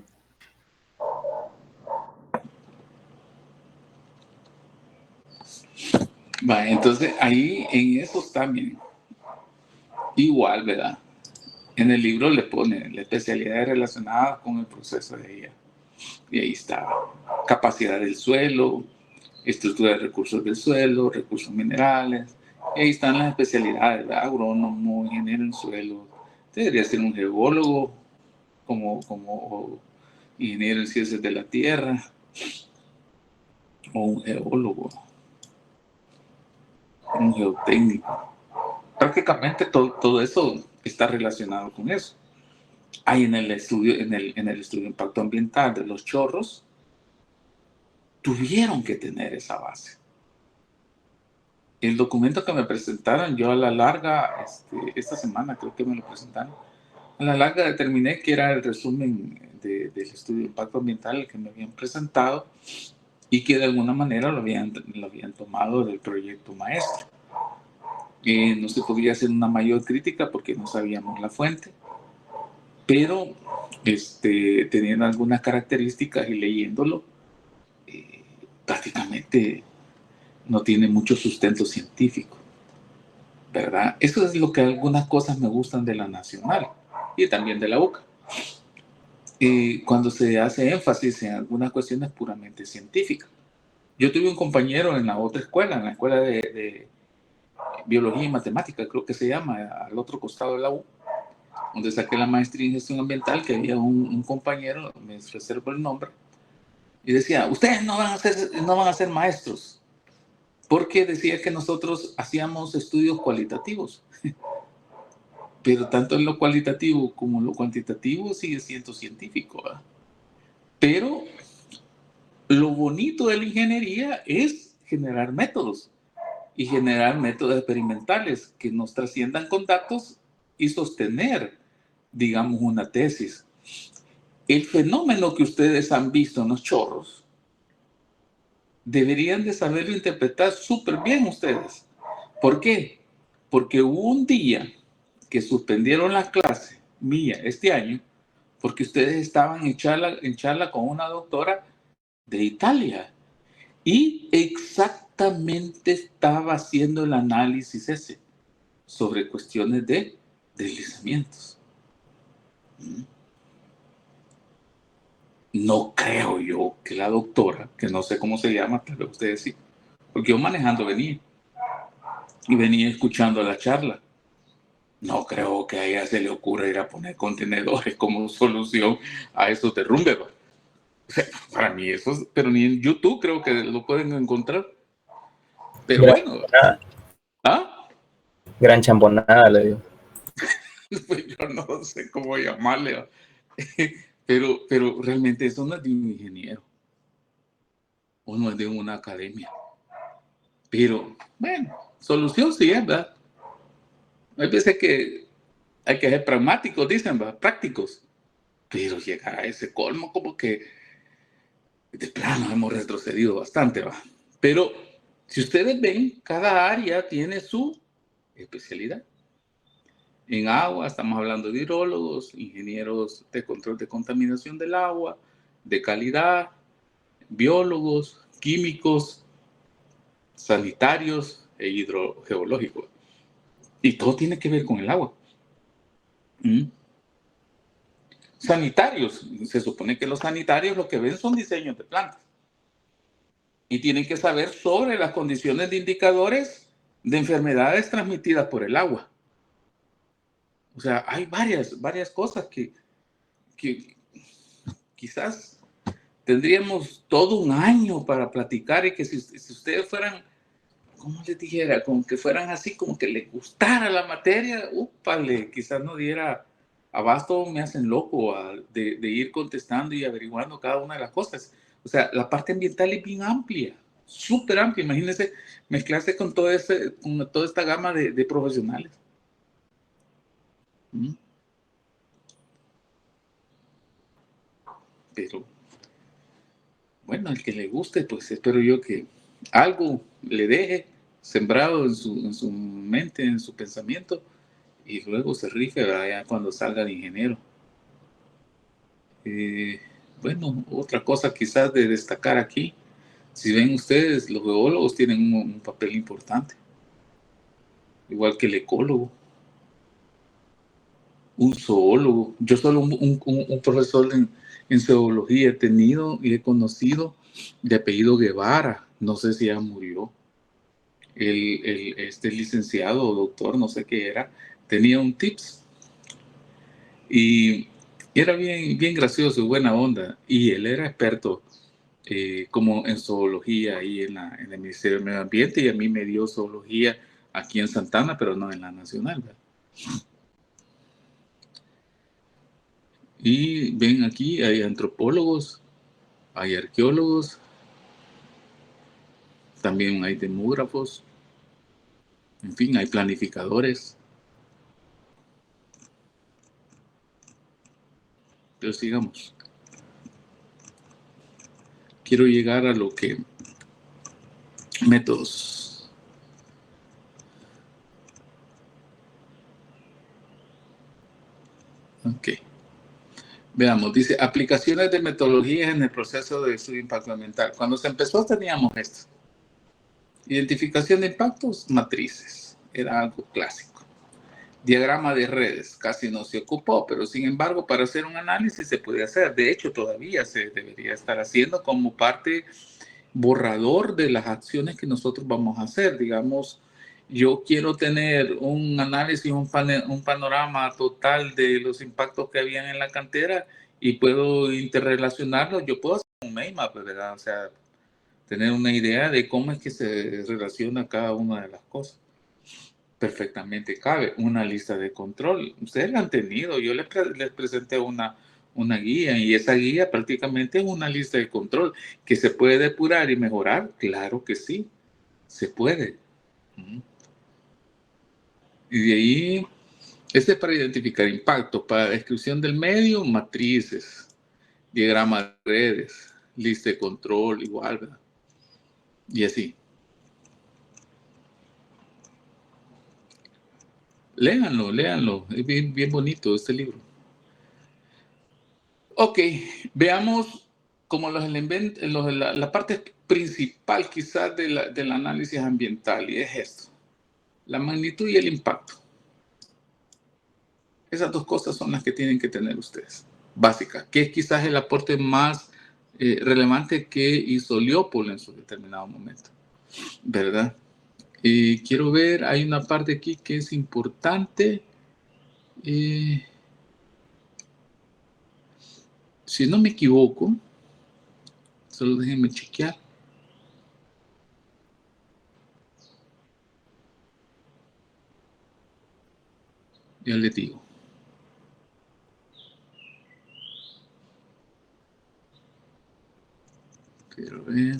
Va, entonces ahí en esos también. Igual, ¿verdad? En el libro le pone las especialidades relacionadas con el proceso de ella. Y ahí está. Capacidad del suelo, estructura de recursos del suelo, recursos minerales. Y ahí están las especialidades, ¿verdad? Agrónomo, ingeniero en suelo. Debería ser un geólogo, como ingeniero en ciencias de la tierra, o un geólogo, un geotécnico. Prácticamente todo eso está relacionado con eso. Hay en el estudio de impacto ambiental de los chorros, tuvieron que tener esa base. El documento que me presentaron, yo a la larga, esta semana creo que me lo presentaron, a la larga determiné que era el resumen del estudio de impacto ambiental que me habían presentado y que de alguna manera lo habían tomado del proyecto maestro. No se podía hacer una mayor crítica porque no sabíamos la fuente, pero tenían algunas características y leyéndolo, prácticamente no tiene mucho sustento científico, ¿verdad? Eso es lo que algunas cosas me gustan de la Nacional y también de la UCA. Cuando se hace énfasis en algunas cuestiones puramente científicas. Yo tuve un compañero en la otra escuela, en la escuela de biología y matemática, creo que se llama, al otro costado de la U, donde saqué la maestría en gestión ambiental, que había un compañero, me reservo el nombre, y decía, ustedes no van a ser maestros, porque decía que nosotros hacíamos estudios cualitativos, pero tanto en lo cualitativo como en lo cuantitativo sigue siendo científico, ¿verdad? Pero lo bonito de la ingeniería es generar métodos y generar métodos experimentales que nos trasciendan con datos y sostener, digamos, una tesis. El fenómeno que ustedes han visto en los chorros, deberían de saberlo interpretar súper bien ustedes. ¿Por qué? Porque hubo un día que suspendieron la clase mía este año porque ustedes estaban en charla con una doctora de Italia y exactamente estaba haciendo el análisis ese sobre cuestiones de deslizamientos. No creo yo que la doctora, que no sé cómo se llama, tal vez ustedes sí, porque yo manejando venía y venía escuchando la charla. No creo que a ella se le ocurra ir a poner contenedores como solución a esos derrumbes. O sea, para mí eso, pero ni en YouTube creo que lo pueden encontrar. Pero Gran bueno, chambonada. ¿ah? Gran chambonada, le digo. Pues yo no sé cómo llamarle, pero realmente eso no es de un ingeniero o no es de una academia. Pero bueno, solución sí es, ¿verdad? Hay veces que hay que ser pragmáticos, dicen, ¿verdad? Prácticos. Pero llegar a ese colmo, como que de plano hemos retrocedido bastante, ¿va? Pero si ustedes ven, cada área tiene su especialidad. En agua estamos hablando de hidrólogos, ingenieros de control de contaminación del agua, de calidad, biólogos, químicos, sanitarios e hidrogeológicos. Y todo tiene que ver con el agua. Sanitarios, se supone que los sanitarios lo que ven son diseños de plantas. Y tienen que saber sobre las condiciones de indicadores de enfermedades transmitidas por el agua. O sea, hay varias cosas que quizás tendríamos todo un año para platicar y que si ustedes fueran, ¿cómo les dijera? Como que fueran así, como que les gustara la materia, úpale, quizás no diera abasto, me hacen loco de ir contestando y averiguando cada una de las cosas. O sea, la parte ambiental es bien amplia, súper amplia. Imagínense mezclarse con toda esta gama de profesionales. Pero bueno, al que le guste, pues espero yo que algo le deje sembrado en su mente, en su pensamiento, y luego se rife, ¿verdad? Ya cuando salga de ingeniero. Bueno, otra cosa quizás de destacar aquí, si ven ustedes, los geólogos tienen un papel importante, igual que el ecólogo, un zoólogo. Yo solo un profesor en zoología he tenido y he conocido de apellido Guevara, no sé si ya murió. Este licenciado o doctor, no sé qué era, tenía un tips y era bien gracioso, buena onda, y él era experto como en zoología ahí en el Ministerio del Medio Ambiente, y a mí me dio zoología aquí en Santana, pero no en la Nacional, ¿verdad? Y ven aquí, hay antropólogos, hay arqueólogos, también hay demógrafos, en fin, hay planificadores. Pero sigamos. quiero llegar a lo que métodos. Ok. Veamos, dice aplicaciones de metodologías en el proceso de estudio de impacto ambiental. Cuando se empezó teníamos esto. Identificación de impactos, matrices. Era algo clásico. Diagrama de redes, casi no se ocupó, pero sin embargo para hacer un análisis se puede hacer. De hecho, todavía se debería estar haciendo como parte borrador de las acciones que nosotros vamos a hacer. Digamos, yo quiero tener un análisis, un panorama total de los impactos que habían en la cantera y puedo interrelacionarlos. Yo puedo hacer un mind map, ¿verdad? O sea, tener una idea de cómo es que se relaciona cada una de las cosas. Perfectamente cabe. Una lista de control. Ustedes la han tenido. Yo les presenté una guía y esa guía prácticamente es una lista de control que se puede depurar y mejorar. Claro que sí, se puede. Y de ahí, este es para identificar impactos. Para descripción del medio, matrices, diagrama de redes, lista de control, igual, ¿verdad? Y así. Léanlo. Es bien, bien bonito este libro. Ok, veamos como la parte principal quizás del análisis ambiental, y es esto, la magnitud y el impacto. Esas dos cosas son las que tienen que tener ustedes, básicas, que es quizás el aporte más relevante que hizo Leopold en su determinado momento, ¿verdad? Quiero ver, hay una parte aquí que es importante. Si no me equivoco, solo déjenme chequear. Ya les digo. Quiero ver.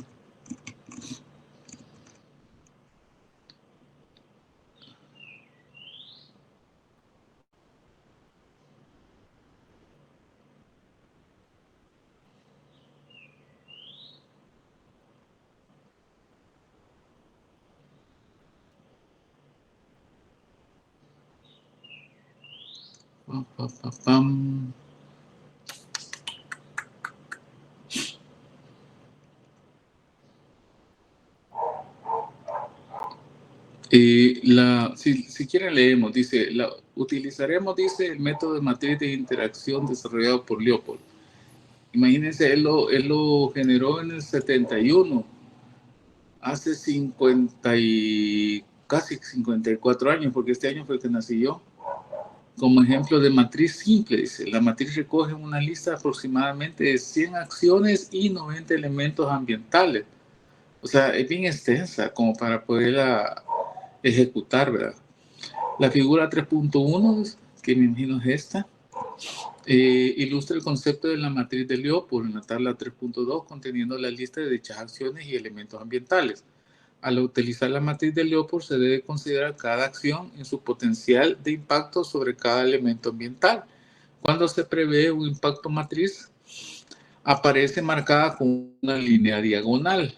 Pam. Si quieren leemos, dice, utilizaremos, dice, el método de matriz de interacción desarrollado por Leopold. Imagínense, él lo generó en el 71, hace 50 y casi 54 años, porque este año fue el que nací yo. Como ejemplo de matriz simple, dice, la matriz recoge una lista aproximadamente de 100 acciones y 90 elementos ambientales. O sea, es bien extensa como para poderla ejecutar, ¿verdad? La figura 3.1, que me imagino es esta, ilustra el concepto de la matriz de Leopold en la tabla 3.2, conteniendo la lista de dichas acciones y elementos ambientales. Al utilizar la matriz de Leopold se debe considerar cada acción en su potencial de impacto sobre cada elemento ambiental. Cuando se prevé un impacto matriz, aparece marcada con una línea diagonal,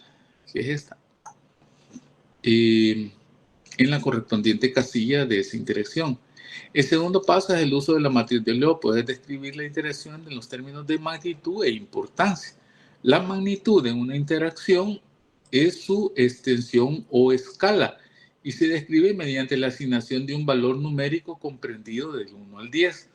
que es esta, en la correspondiente casilla de esa interacción. El segundo paso es el uso de la matriz de Leopold, es describir la interacción en los términos de magnitud e importancia. La magnitud de una interacción es su extensión o escala y se describe mediante la asignación de un valor numérico comprendido del 1 al 10,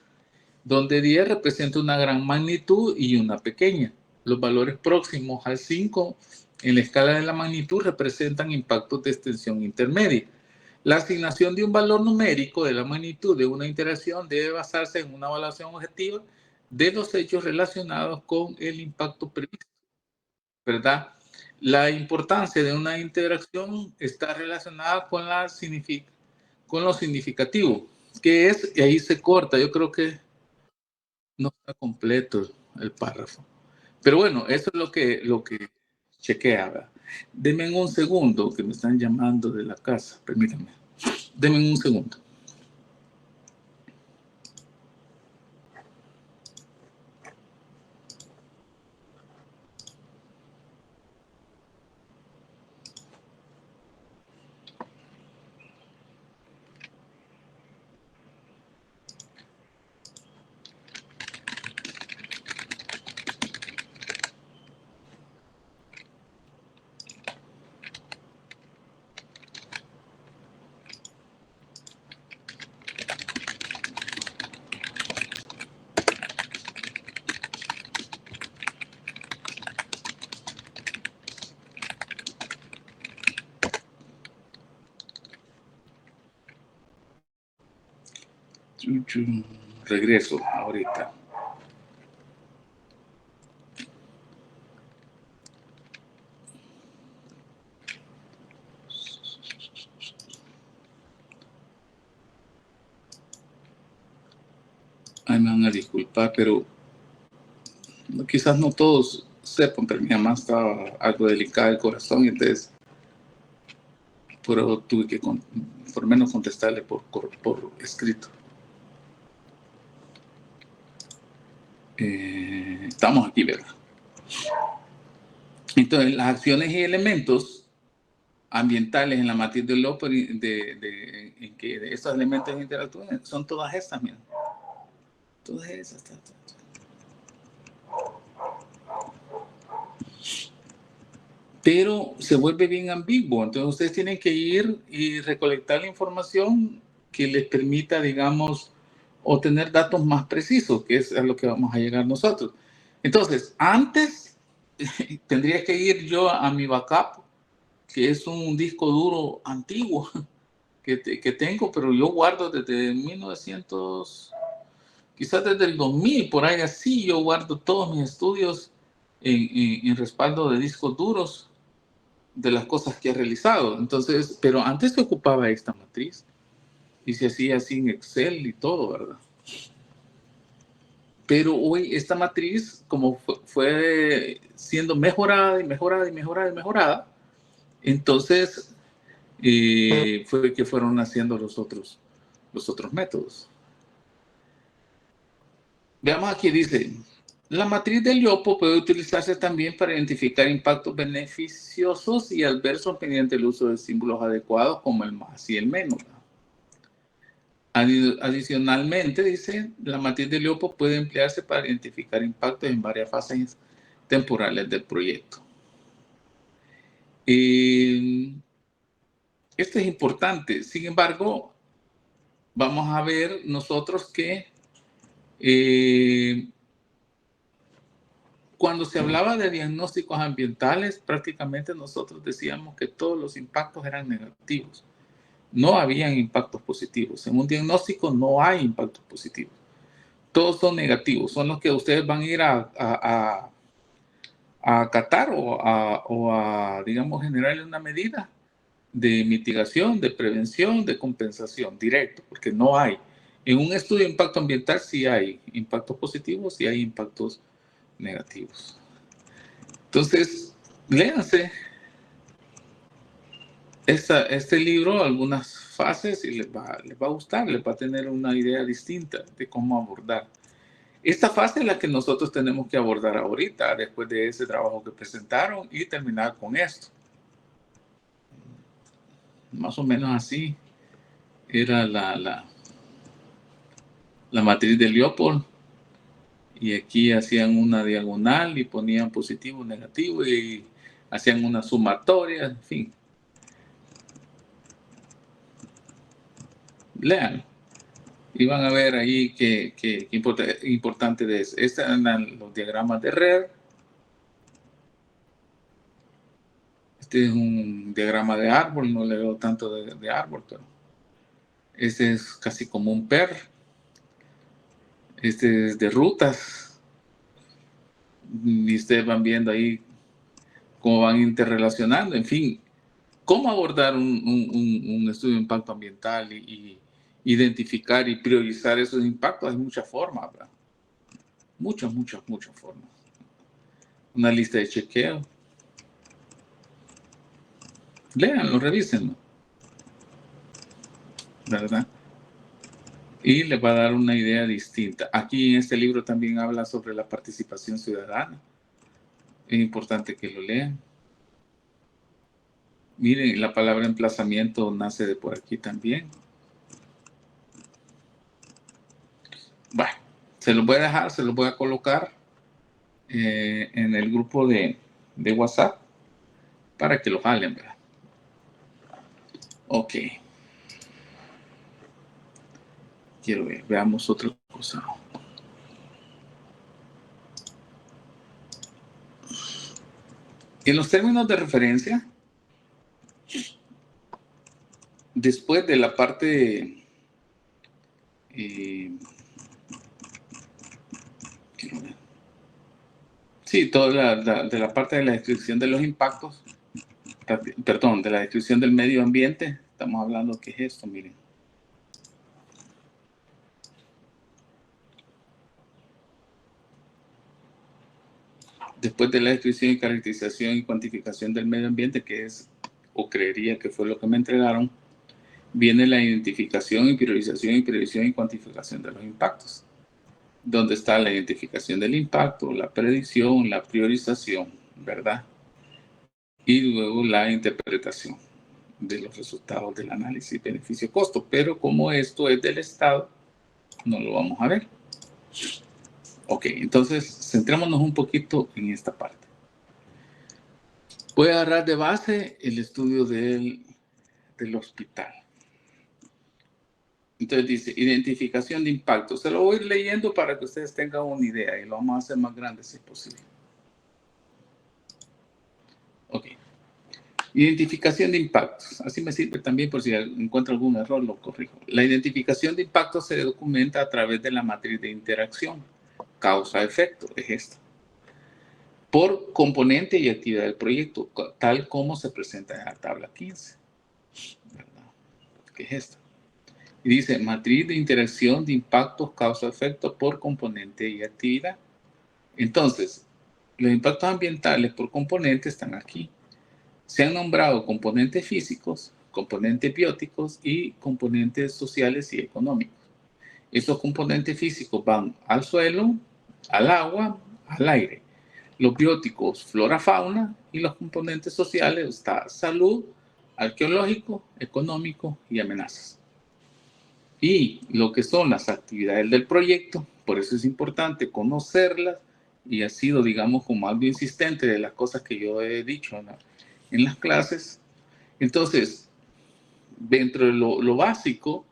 donde 10 representa una gran magnitud y una pequeña. Los valores próximos al 5 en la escala de la magnitud representan impactos de extensión intermedia. La asignación de un valor numérico de la magnitud de una interacción debe basarse en una evaluación objetiva de los hechos relacionados con el impacto previsto, ¿verdad? La importancia de una interacción está relacionada con lo significativo, que es, y ahí se corta, yo creo que no está completo el párrafo. Pero bueno, eso es lo que chequea. Denme un segundo, que me están llamando de la casa, permítanme. Denme un segundo. Regreso ahorita. Ay, me van a disculpar, pero quizás no todos sepan, pero mi mamá estaba algo delicada del corazón y entonces por eso tuve que por menos contestarle por escrito. Estamos aquí, ¿verdad? Entonces, las acciones y elementos ambientales en la matriz de Loper, en que estos elementos interactúan, son todas estas, miren. Todas esas. Pero se vuelve bien ambiguo. Entonces, ustedes tienen que ir y recolectar la información que les permita, digamos, obtener datos más precisos, que es a lo que vamos a llegar nosotros. Entonces, antes tendría que ir yo a mi backup, que es un disco duro antiguo que tengo, pero yo guardo desde 1900, quizás desde el 2000, por ahí así, yo guardo todos mis estudios en respaldo de discos duros de las cosas que he realizado. Entonces, pero antes se ocupaba esta matriz y se hacía así en Excel y todo, ¿verdad? Pero hoy esta matriz, como fue siendo mejorada y mejorada, entonces fue que fueron naciendo los otros métodos. Veamos aquí, dice, la matriz del Liopo puede utilizarse también para identificar impactos beneficiosos y adversos mediante el uso de símbolos adecuados como el más y el menos. Adicionalmente, dice, la matriz de Liopo puede emplearse para identificar impactos en varias fases temporales del proyecto. Esto es importante. Sin embargo, vamos a ver nosotros que cuando se hablaba de diagnósticos ambientales, prácticamente nosotros decíamos que todos los impactos eran negativos. No habían impactos positivos. En un diagnóstico no hay impactos positivos. Todos son negativos. Son los que ustedes van a ir a acatar o a, digamos, generarle una medida de mitigación, de prevención, de compensación directo, porque no hay. En un estudio de impacto ambiental sí hay impactos positivos y hay impactos negativos. Entonces, léanse este libro, algunas fases, y les va a gustar, les va a tener una idea distinta de cómo abordar. Esta fase es la que nosotros tenemos que abordar ahorita, después de ese trabajo que presentaron, y terminar con esto. Más o menos así era la matriz de Leopold. Y aquí hacían una diagonal y ponían positivo, negativo y hacían una sumatoria, en fin. Lean. Y van a ver ahí qué importante de eso. Estos eran los diagramas de red. Este es un diagrama de árbol, no le veo tanto de árbol, pero este es casi como un PER. Este es de rutas. Y ustedes van viendo ahí cómo van interrelacionando, en fin. ¿Cómo abordar un estudio de impacto ambiental y identificar y priorizar esos impactos? Hay muchas formas, ¿verdad? Muchas formas. Una lista de chequeo. Léanlo, revísenlo. ¿Verdad? Y les va a dar una idea distinta. Aquí en este libro también habla sobre la participación ciudadana. Es importante que lo lean. Miren, la palabra emplazamiento nace de por aquí también. Bueno, se los voy a dejar, se los voy a colocar en el grupo de WhatsApp para que lo jalen, ¿verdad? Ok. Quiero ver, veamos otra cosa. En los términos de referencia, después de la parte quiero ver. Sí, toda de la parte de la descripción de los impactos, perdón, de la descripción del medio ambiente, estamos hablando que es esto, miren. Después de la descripción y caracterización y cuantificación del medio ambiente, que es, o creería que fue lo que me entregaron, viene la identificación y priorización y previsión y cuantificación de los impactos, donde está la identificación del impacto, la predicción, la priorización, ¿verdad? Y luego la interpretación de los resultados del análisis beneficio-costo. Pero como esto es del Estado, no lo vamos a ver. Ok, entonces centrémonos un poquito en esta parte. Voy a agarrar de base el estudio del hospital. Entonces dice, identificación de impacto. Se lo voy a ir leyendo para que ustedes tengan una idea y lo vamos a hacer más grande si es posible. Ok. Identificación de impactos. Así me sirve también por si encuentro algún error, lo corrijo. La identificación de impactos se documenta a través de la matriz de interacción. Causa-efecto es esta. Por componente y actividad del proyecto, tal como se presenta en la tabla 15. ¿Verdad? ¿Qué es esta? Y dice, matriz de interacción de impactos causa-efecto por componente y actividad. Entonces, los impactos ambientales por componente están aquí. Se han nombrado componentes físicos, componentes bióticos y componentes sociales y económicos. Estos componentes físicos van al suelo, al agua, al aire. Los bióticos, flora, fauna, y los componentes sociales está salud, arqueológico, económico y amenazas. Y lo que son las actividades del proyecto, por eso es importante conocerlas, y ha sido, digamos, como algo insistente de las cosas que yo he dicho en las clases. Entonces, dentro de lo básico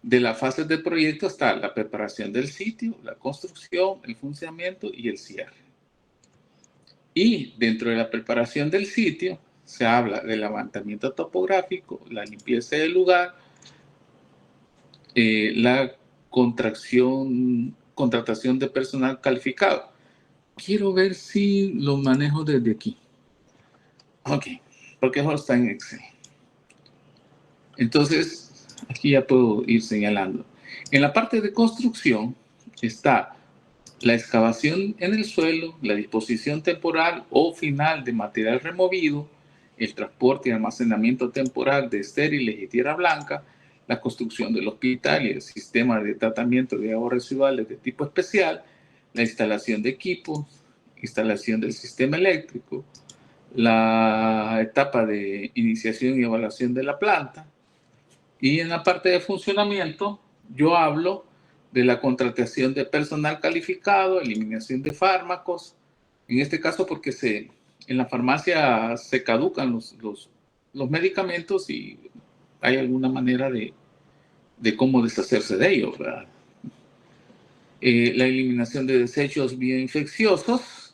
de las fases del proyecto está la preparación del sitio, la construcción, el funcionamiento y el cierre. Y dentro de la preparación del sitio se habla del levantamiento topográfico, la limpieza del lugar, la contratación de personal calificado. Quiero ver si lo manejo desde aquí. Ok, porque eso está en Excel. Entonces, aquí ya puedo ir señalando. En la parte de construcción está la excavación en el suelo, la disposición temporal o final de material removido, el transporte y almacenamiento temporal de estériles y tierra blanca, la construcción del hospital y el sistema de tratamiento de aguas residuales de tipo especial, la instalación de equipos, instalación del sistema eléctrico, la etapa de iniciación y evaluación de la planta. Y en la parte de funcionamiento, yo hablo de la contratación de personal calificado, eliminación de fármacos, en este caso porque en la farmacia se caducan los medicamentos y hay alguna manera de cómo deshacerse de ellos, ¿verdad? La eliminación de desechos bioinfecciosos.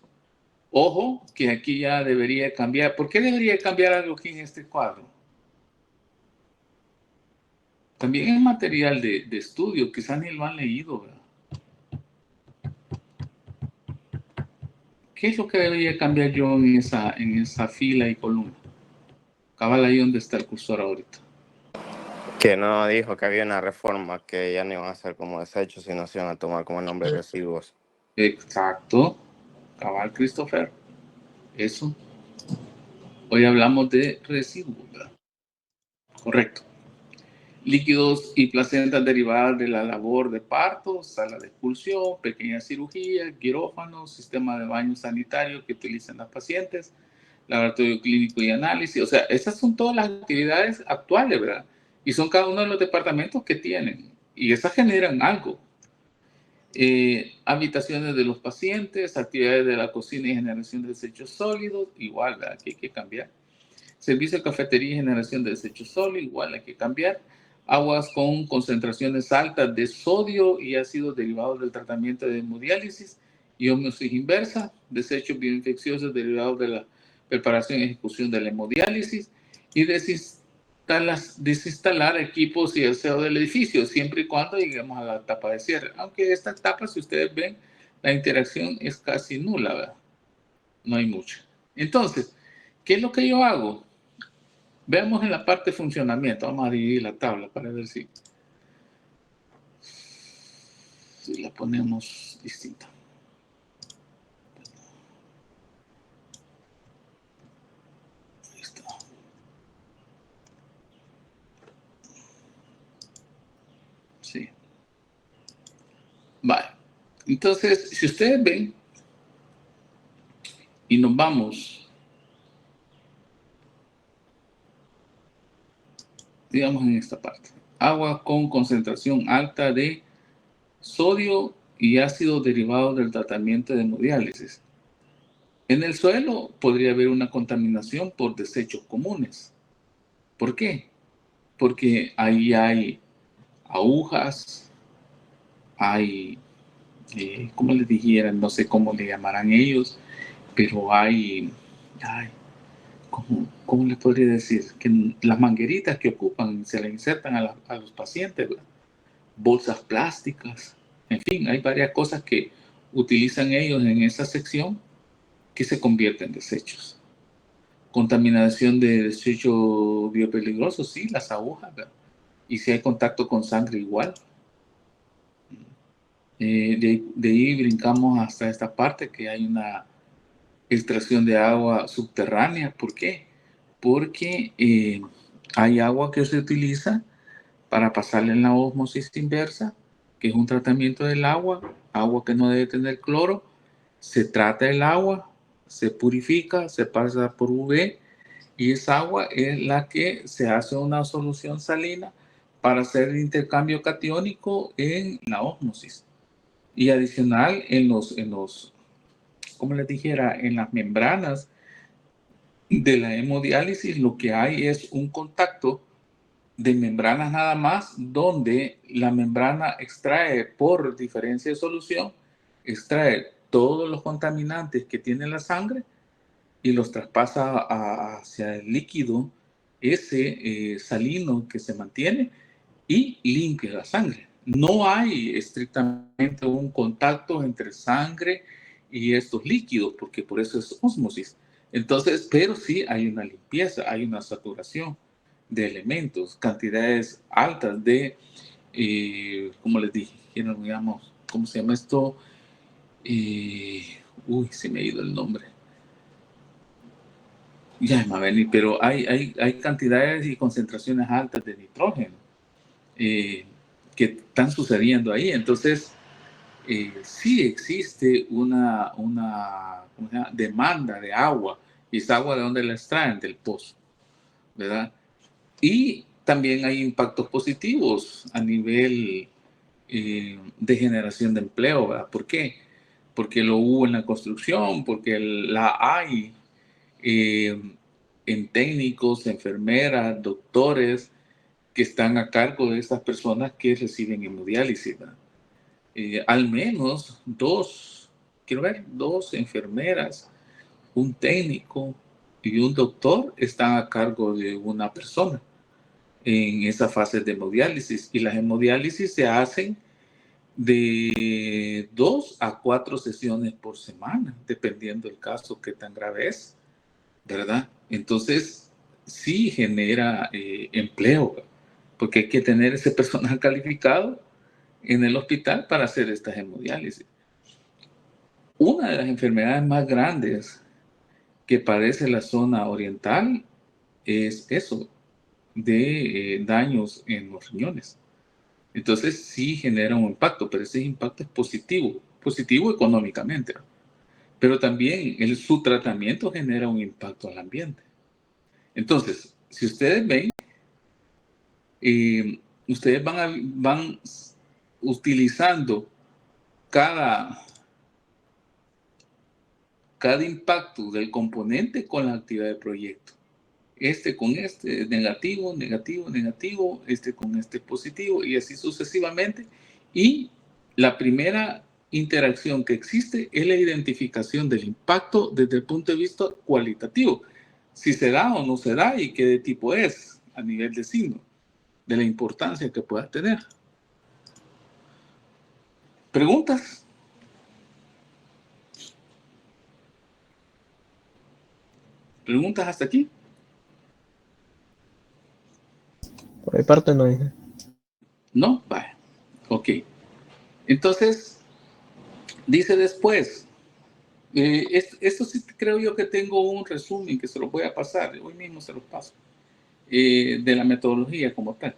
Ojo, que aquí ya debería cambiar. ¿Por qué debería cambiar algo aquí en este cuadro? También es material de estudio, quizás ni lo han leído, ¿verdad? ¿Qué es lo que debería cambiar yo en esa fila y columna? Cabal ahí donde está el cursor ahorita. Que no dijo que había una reforma que ya no iban a ser como desechos, sino se iban a tomar como el nombre de residuos. Exacto. Cabal, Christopher. Eso. Hoy hablamos de residuos, ¿verdad? Correcto. Líquidos y placentas derivadas de la labor de parto, sala de expulsión, pequeña cirugía, quirófano, sistema de baño sanitario que utilizan las pacientes, laboratorio clínico y análisis. O sea, esas son todas las actividades actuales, ¿verdad? Y son cada uno de los departamentos que tienen. Y esas generan algo. Habitaciones de los pacientes, actividades de la cocina y generación de desechos sólidos, igual, ¿verdad? Que hay que cambiar. Servicio de cafetería y generación de desechos sólidos, igual hay que cambiar. Aguas con concentraciones altas de sodio y ácidos derivados del tratamiento de hemodiálisis y homeostasis inversa, desechos bioinfecciosos derivados de la preparación y ejecución de la hemodiálisis y desinstalar equipos y el aseo del edificio, siempre y cuando lleguemos a la etapa de cierre. Aunque esta etapa, si ustedes ven, la interacción es casi nula, ¿verdad? No hay mucha. Entonces, ¿qué es lo que yo hago? Veamos en la parte de funcionamiento. Vamos a dividir la tabla para ver si la ponemos distinta. Ahí está. Sí. Vale. Entonces, si ustedes ven y nos vamos, digamos en esta parte, agua con concentración alta de sodio y ácido derivado del tratamiento de hemodiálisis. En el suelo podría haber una contaminación por desechos comunes. ¿Por qué? Porque ahí hay agujas, hay, ¿cómo les dijeran? No sé cómo le llamarán ellos, pero hay ¿cómo les podría decir? Que las mangueritas que ocupan se le insertan a los pacientes, ¿verdad? Bolsas plásticas, en fin, hay varias cosas que utilizan ellos en esa sección que se convierten en desechos. Contaminación de desechos biopeligrosos, sí, las agujas, ¿verdad? Y si hay contacto con sangre, igual. De ahí brincamos hasta esta parte que hay una extracción de agua subterránea. ¿Por qué? Porque hay agua que se utiliza para pasarle en la ósmosis inversa, que es un tratamiento del agua que no debe tener cloro. Se trata el agua, se purifica, se pasa por UV y esa agua es la que se hace una solución salina para hacer el intercambio catiónico en la ósmosis. Y adicional en los, como les dijera, en las membranas de la hemodiálisis, lo que hay es un contacto de membranas nada más, donde la membrana extrae por diferencia de solución, extrae todos los contaminantes que tiene la sangre y los traspasa hacia el líquido ese salino que se mantiene y limpia la sangre. No hay estrictamente un contacto entre sangre y estos líquidos, porque por eso es ósmosis. Entonces, pero sí hay una limpieza, hay una saturación de elementos, cantidades altas de, como les dije, digamos, ¿cómo se llama esto? Se me ha ido el nombre. Ya me va a venir, pero hay cantidades y concentraciones altas de nitrógeno que están sucediendo ahí. Entonces, sí existe una demanda de agua, y esa agua de donde la extraen, del pozo, ¿verdad? Y también hay impactos positivos a nivel de generación de empleo, ¿verdad? ¿Por qué? Porque lo hubo en la construcción, porque la hay en técnicos, enfermeras, doctores que están a cargo de estas personas que reciben hemodiálisis, ¿verdad? Al menos dos enfermeras, un técnico y un doctor están a cargo de una persona en esa fase de hemodiálisis, y las hemodiálisis se hacen de 2 a 4 sesiones por semana, dependiendo del caso que tan grave es, ¿verdad? Entonces, sí genera empleo, porque hay que tener ese personal calificado en el hospital para hacer estas hemodiálisis. Una de las enfermedades más grandes que padece la zona oriental es eso, de daños en los riñones. Entonces sí genera un impacto, pero ese impacto es positivo económicamente, ¿no? Pero también su tratamiento genera un impacto al ambiente. Entonces, si ustedes ven, ustedes van utilizando cada impacto del componente con la actividad del proyecto. Este con este, negativo, negativo, negativo, este con este positivo, y así sucesivamente. Y la primera interacción que existe es la identificación del impacto desde el punto de vista cualitativo. Si se da o no se da y qué de tipo es. a nivel de signo, de la importancia que pueda tener. ¿Preguntas? ¿Preguntas hasta aquí? Por mi parte no dije. No, vaya. Ok. Entonces, dice después, esto sí creo yo que tengo un resumen que se lo voy a pasar, hoy mismo se los paso, de la metodología como tal.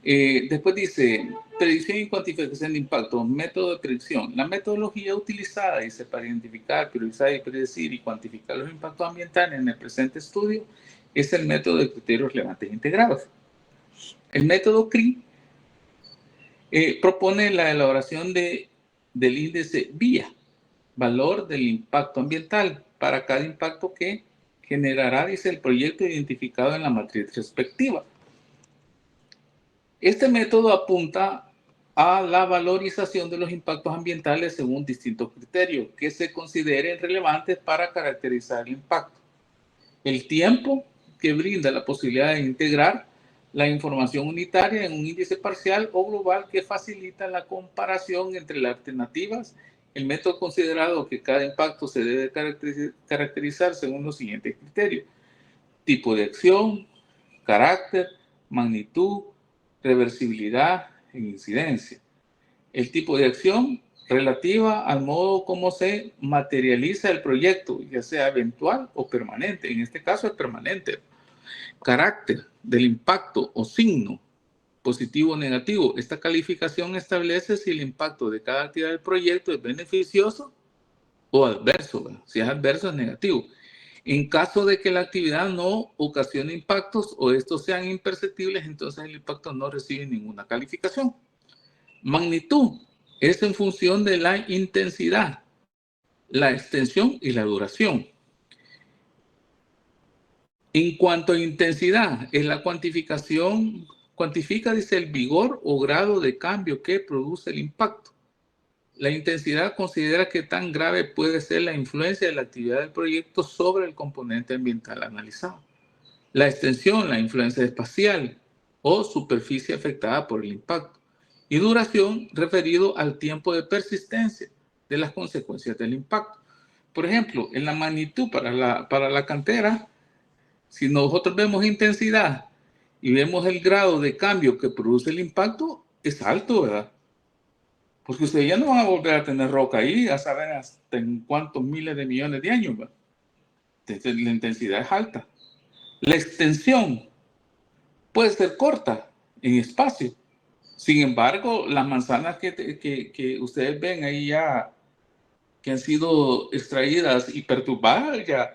Después dice, predicción y cuantificación de impacto, método de predicción. La metodología utilizada, dice, para identificar, priorizar y predecir y cuantificar los impactos ambientales en el presente estudio es el método de criterios relevantes integrados. El método CRI propone la elaboración del índice VIA, valor del impacto ambiental, para cada impacto que generará, dice, el proyecto identificado en la matriz respectiva. Este método apunta a la valorización de los impactos ambientales según distintos criterios que se consideren relevantes para caracterizar el impacto. El tiempo que brinda la posibilidad de integrar la información unitaria en un índice parcial o global que facilita la comparación entre las alternativas. El método considerado que cada impacto se debe caracterizar según los siguientes criterios: tipo de acción, carácter, magnitud, reversibilidad e incidencia. El tipo de acción relativa al modo como se materializa el proyecto, ya sea eventual o permanente. En este caso es permanente. Carácter del impacto o signo, positivo o negativo. Esta calificación establece si el impacto de cada actividad del proyecto es beneficioso o adverso. Si es adverso, es negativo. En caso de que la actividad no ocasione impactos o estos sean imperceptibles, entonces el impacto no recibe ninguna calificación. Magnitud es en función de la intensidad, la extensión y la duración. En cuanto a intensidad, es la cuantificación, cuantifica, dice, el vigor o grado de cambio que produce el impacto. La intensidad considera qué tan grave puede ser la influencia de la actividad del proyecto sobre el componente ambiental analizado. La extensión, la influencia espacial o superficie afectada por el impacto. Y duración, referido al tiempo de persistencia de las consecuencias del impacto. Por ejemplo, en la magnitud para la cantera, si nosotros vemos intensidad y vemos el grado de cambio que produce el impacto, es alto, ¿verdad? Porque ustedes ya no van a volver a tener roca ahí, a saber hasta en cuántos miles de millones de años, ¿verdad? Entonces, la intensidad es alta. La extensión puede ser corta en espacio. Sin embargo, las manzanas que ustedes ven ahí ya, que han sido extraídas y perturbadas, ya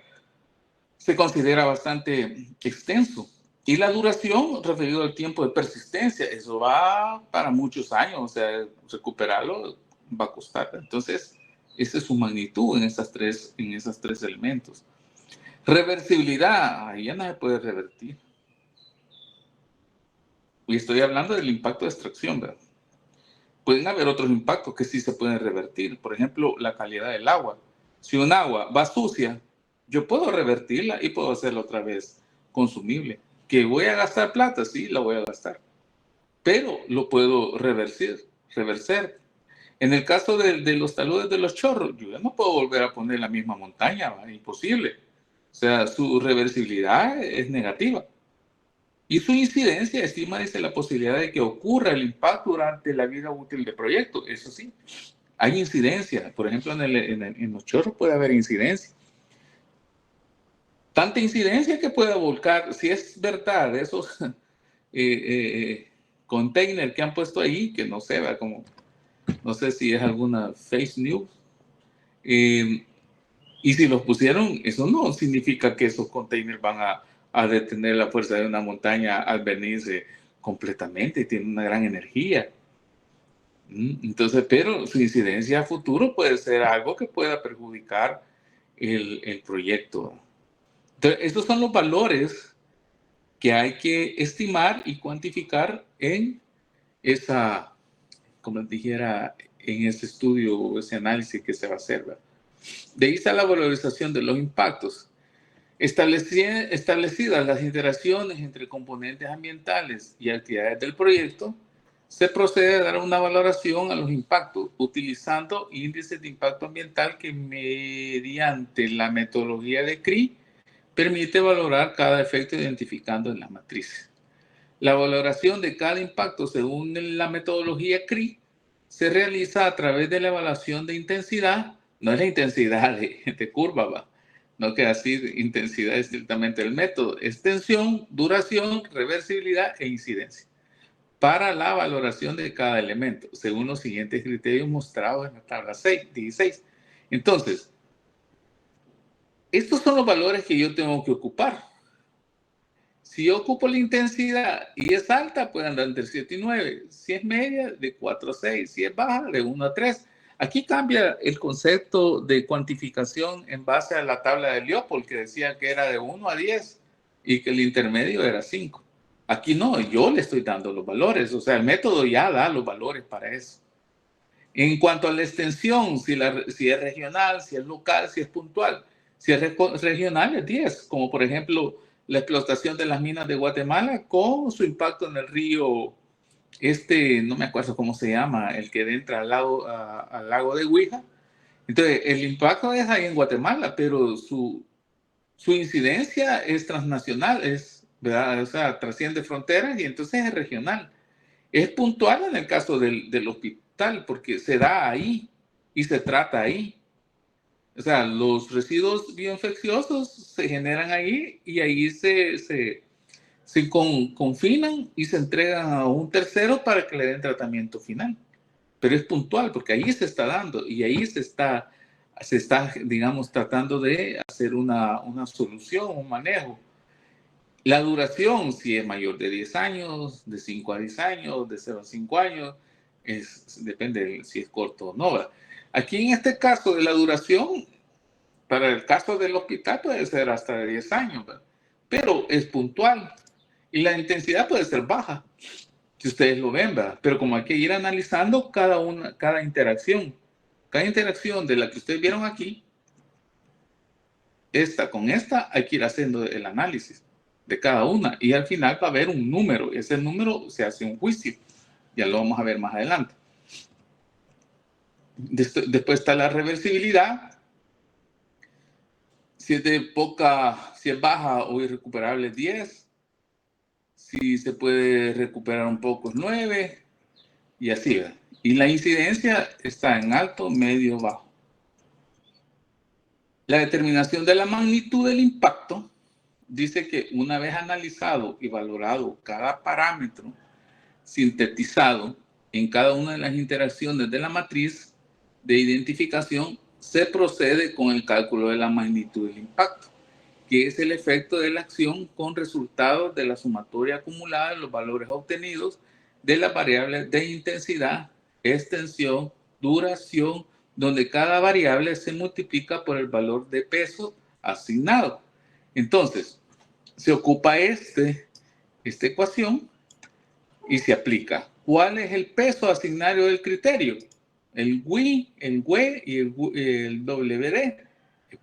se considera bastante extenso. Y la duración, referido al tiempo de persistencia, eso va para muchos años, o sea, recuperarlo va a costar. Entonces, esa es su magnitud en esos tres elementos. Reversibilidad, ahí ya no se puede revertir. Y estoy hablando del impacto de extracción, ¿verdad? Pueden haber otros impactos que sí se pueden revertir. Por ejemplo, la calidad del agua. Si un agua va sucia, yo puedo revertirla y puedo hacerla otra vez consumible. ¿Que voy a gastar plata? Sí, la voy a gastar. Pero lo puedo reverser. En el caso de los taludes de los chorros, yo ya no puedo volver a poner la misma montaña, ¿va? Imposible. O sea, su reversibilidad es negativa. Y su incidencia estima, dice, la posibilidad de que ocurra el impacto durante la vida útil del proyecto. Eso sí, hay incidencia. Por ejemplo, en los chorros puede haber incidencia. Tanta incidencia que puede volcar, si es verdad, esos containers que han puesto ahí, que no sé, ¿va? Como, no sé si es alguna fake news. Y si los pusieron, eso no significa que esos containers van a detener la fuerza de una montaña al venirse completamente, tiene una gran energía. Entonces, pero su incidencia a futuro puede ser algo que pueda perjudicar el proyecto. Entonces, estos son los valores que hay que estimar y cuantificar en esa, como les dijera, en ese estudio, ese análisis que se va a hacer, ¿verdad? De ahí está la valorización de los impactos. Establecidas las interacciones entre componentes ambientales y actividades del proyecto, se procede a dar una valoración a los impactos utilizando índices de impacto ambiental que mediante la metodología de CRI permite valorar cada efecto identificando en las matrices. La valoración de cada impacto según la metodología CRI se realiza a través de la evaluación de intensidad, no es la intensidad de curva, ¿va? No que así intensidad es estrictamente el método, extensión, duración, reversibilidad e incidencia, para la valoración de cada elemento, según los siguientes criterios mostrados en la tabla 16. Entonces, estos son los valores que yo tengo que ocupar. Si yo ocupo la intensidad y es alta, puede andar entre 7 y 9. Si es media, de 4 a 6. Si es baja, de 1 a 3. Aquí cambia el concepto de cuantificación en base a la tabla de Leopold, que decía que era de 1 a 10 y que el intermedio era 5. Aquí no, yo le estoy dando los valores. O sea, el método ya da los valores para eso. En cuanto a la extensión, si es regional, si es local, si es puntual. Si es regional, es 10. Como por ejemplo, la explotación de las minas de Guatemala con su impacto en el río, no me acuerdo cómo se llama, el que entra al lago de Huija. Entonces, el impacto es ahí en Guatemala, pero su incidencia es transnacional, ¿verdad? O sea, trasciende fronteras y entonces es regional. Es puntual en el caso del hospital porque se da ahí y se trata ahí. O sea, los residuos bioinfecciosos se generan ahí y ahí se confinan y se entregan a un tercero para que le den tratamiento final. Pero es puntual porque ahí se está dando y ahí se está digamos, tratando de hacer una solución, un manejo. La duración, si es mayor de 10 años, de 5 a 10 años, de 0 a 5 años, depende de si es corto o no. Aquí en este caso de la duración, para el caso del hospital puede ser hasta de 10 años, ¿verdad? Pero es puntual y la intensidad puede ser baja, si ustedes lo ven, ¿verdad? Pero como hay que ir analizando cada interacción de la que ustedes vieron aquí, esta con esta, hay que ir haciendo el análisis de cada una y al final va a haber un número. Ese número se hace un juicio, ya lo vamos a ver más adelante. Después está la reversibilidad. Si es baja o irrecuperable, 10. Si se puede recuperar un poco, es 9. Y así, ¿verdad? Y la incidencia está en alto, medio, bajo. La determinación de la magnitud del impacto dice que una vez analizado y valorado cada parámetro sintetizado en cada una de las interacciones de la matriz de identificación, se procede con el cálculo de la magnitud del impacto, que es el efecto de la acción con resultados de la sumatoria acumulada de los valores obtenidos de las variables de intensidad, extensión, duración, donde cada variable se multiplica por el valor de peso asignado. Entonces, se ocupa esta ecuación y se aplica. ¿Cuál es el peso asignario del criterio? El WI, el WE y el WD.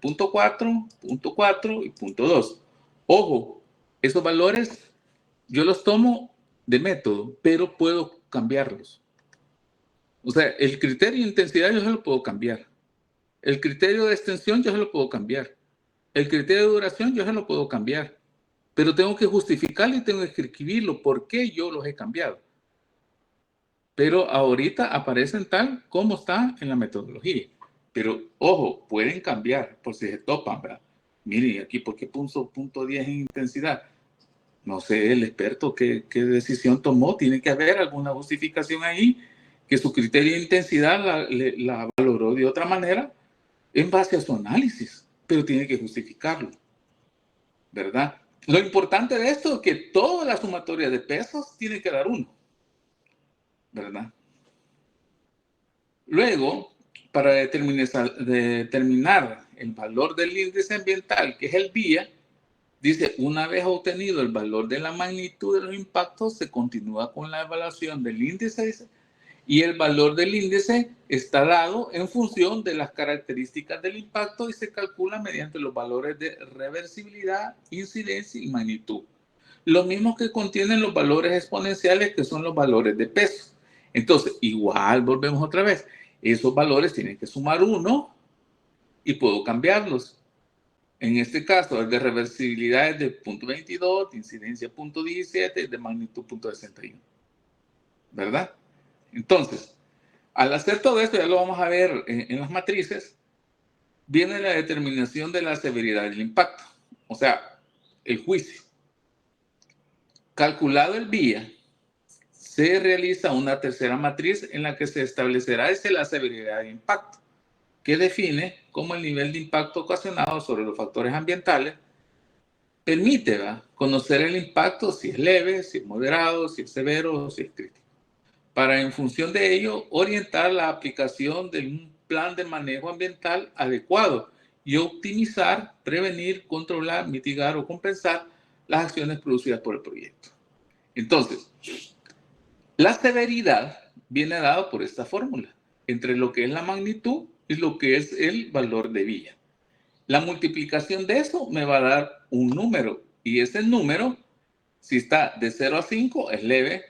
Punto 4, punto 4 y punto 2. Ojo, esos valores yo los tomo de método, pero puedo cambiarlos. O sea, el criterio de intensidad yo se lo puedo cambiar. El criterio de extensión yo se lo puedo cambiar. El criterio de duración yo se lo puedo cambiar. Pero tengo que justificarlo y tengo que escribirlo por qué yo los he cambiado. Pero ahorita aparecen tal como está en la metodología. Pero, ojo, pueden cambiar por si se topan, ¿verdad? Miren, aquí, ¿por qué puso punto 10 en intensidad? No sé, el experto qué decisión tomó. Tiene que haber alguna justificación ahí, que su criterio de intensidad la valoró de otra manera en base a su análisis, pero tiene que justificarlo, ¿verdad? Lo importante de esto es que toda la sumatoria de pesos tiene que dar 1, ¿verdad? Luego, para determinar el valor del índice ambiental, que es el VIA, dice, una vez obtenido el valor de la magnitud de los impactos, se continúa con la evaluación del índice Y el valor del índice está dado en función de las características del impacto y se calcula mediante los valores de reversibilidad, incidencia y magnitud. Lo mismo que contienen los valores exponenciales, que son los valores de peso. Entonces, igual volvemos otra vez. Esos valores tienen que sumar 1 y puedo cambiarlos. En este caso, el de reversibilidad es de 0.22, de incidencia 0.17 y de magnitud 0.61. ¿Verdad? Entonces, al hacer todo esto, ya lo vamos a ver en las matrices, viene la determinación de la severidad del impacto, o sea, el juicio. Calculado el vía, se realiza una tercera matriz en la que se establecerá la severidad del impacto, que define cómo el nivel de impacto ocasionado sobre los factores ambientales permite conocer el impacto, si es leve, si es moderado, si es severo o si es crítico, para en función de ello orientar la aplicación de un plan de manejo ambiental adecuado y optimizar, prevenir, controlar, mitigar o compensar las acciones producidas por el proyecto. Entonces, la severidad viene dada por esta fórmula, entre lo que es la magnitud y lo que es el valor de vía. La multiplicación de eso me va a dar un número, y ese número, si está de 0 a 5, es leve,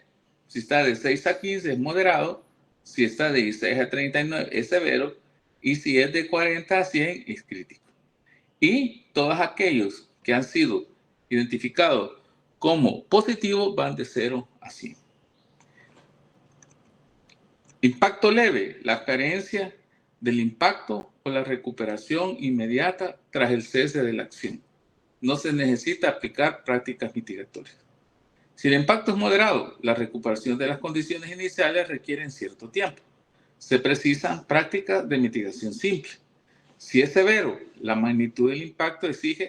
si está de 6 a 15 es moderado, si está de 16 a 39 es severo, y si es de 40 a 100 es crítico. Y todos aquellos que han sido identificados como positivos van de 0 a 100. Impacto leve, la carencia del impacto o la recuperación inmediata tras el cese de la acción. No se necesita aplicar prácticas mitigatorias. Si el impacto es moderado, la recuperación de las condiciones iniciales requiere cierto tiempo. Se precisan prácticas de mitigación simple. Si es severo, la magnitud del impacto exige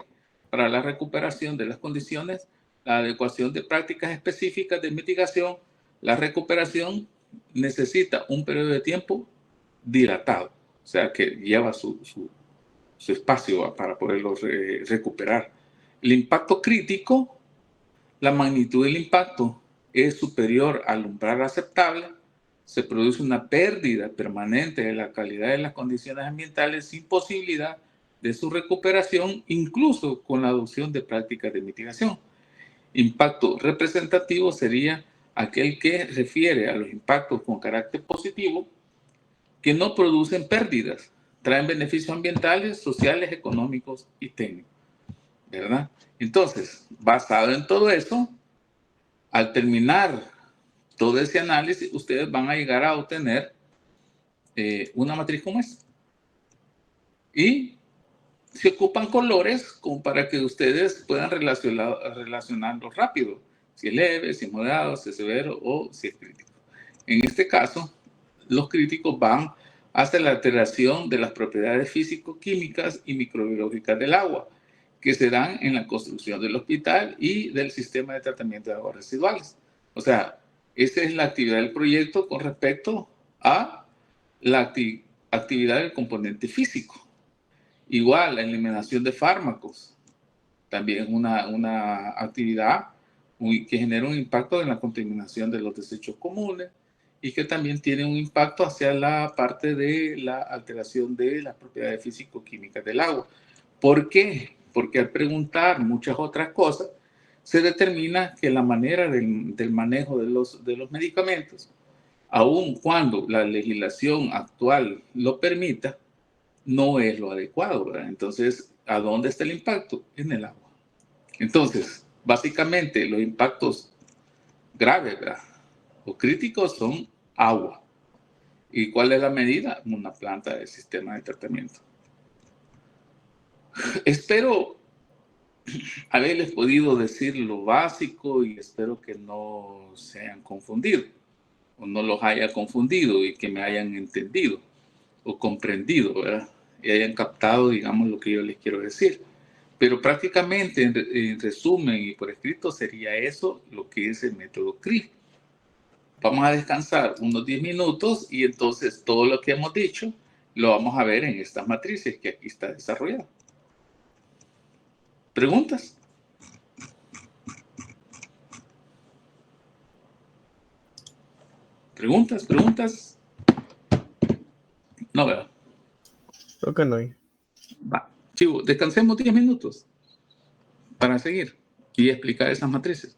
para la recuperación de las condiciones la adecuación de prácticas específicas de mitigación. La recuperación necesita un periodo de tiempo dilatado, o sea que lleva su espacio para poderlo recuperar. El impacto crítico, la magnitud del impacto es superior al umbral aceptable, se produce una pérdida permanente de la calidad de las condiciones ambientales sin posibilidad de su recuperación, incluso con la adopción de prácticas de mitigación. Impacto representativo sería aquel que refiere a los impactos con carácter positivo que no producen pérdidas, traen beneficios ambientales, sociales, económicos y técnicos, ¿verdad? Entonces, basado en todo eso, al terminar todo ese análisis, ustedes van a llegar a obtener una matriz como esta. Y se ocupan colores como para que ustedes puedan relacionarlo rápido, si es leve, si es moderado, si es severo o si es crítico. En este caso, los críticos van hacia la alteración de las propiedades físico-químicas y microbiológicas del agua, que se dan en la construcción del hospital y del sistema de tratamiento de aguas residuales. O sea, esa es la actividad del proyecto con respecto a la actividad del componente físico. Igual, la eliminación de fármacos, también es una actividad que genera un impacto en la contaminación de los desechos comunes y que también tiene un impacto hacia la parte de la alteración de las propiedades físico-químicas del agua. ¿Por qué? Porque al preguntar muchas otras cosas, se determina que la manera del manejo de los medicamentos, aun cuando la legislación actual lo permita, no es lo adecuado, ¿verdad? Entonces, ¿a dónde está el impacto? En el agua. Entonces, básicamente los impactos graves, ¿verdad?, o críticos son agua. ¿Y cuál es la medida? Una planta de sistema de tratamiento. Espero haberles podido decir lo básico y espero que no se hayan confundido o no los haya confundido y que me hayan entendido o comprendido, ¿verdad? Y hayan captado, digamos, lo que yo les quiero decir. Pero prácticamente, en resumen y por escrito, sería eso lo que es el método CRI. Vamos a descansar unos 10 minutos y entonces todo lo que hemos dicho lo vamos a ver en estas matrices que aquí está desarrollado. ¿Preguntas? ¿Preguntas? No veo. Creo que no hay. Va. Chivo, descansemos 10 minutos para seguir y explicar esas matrices.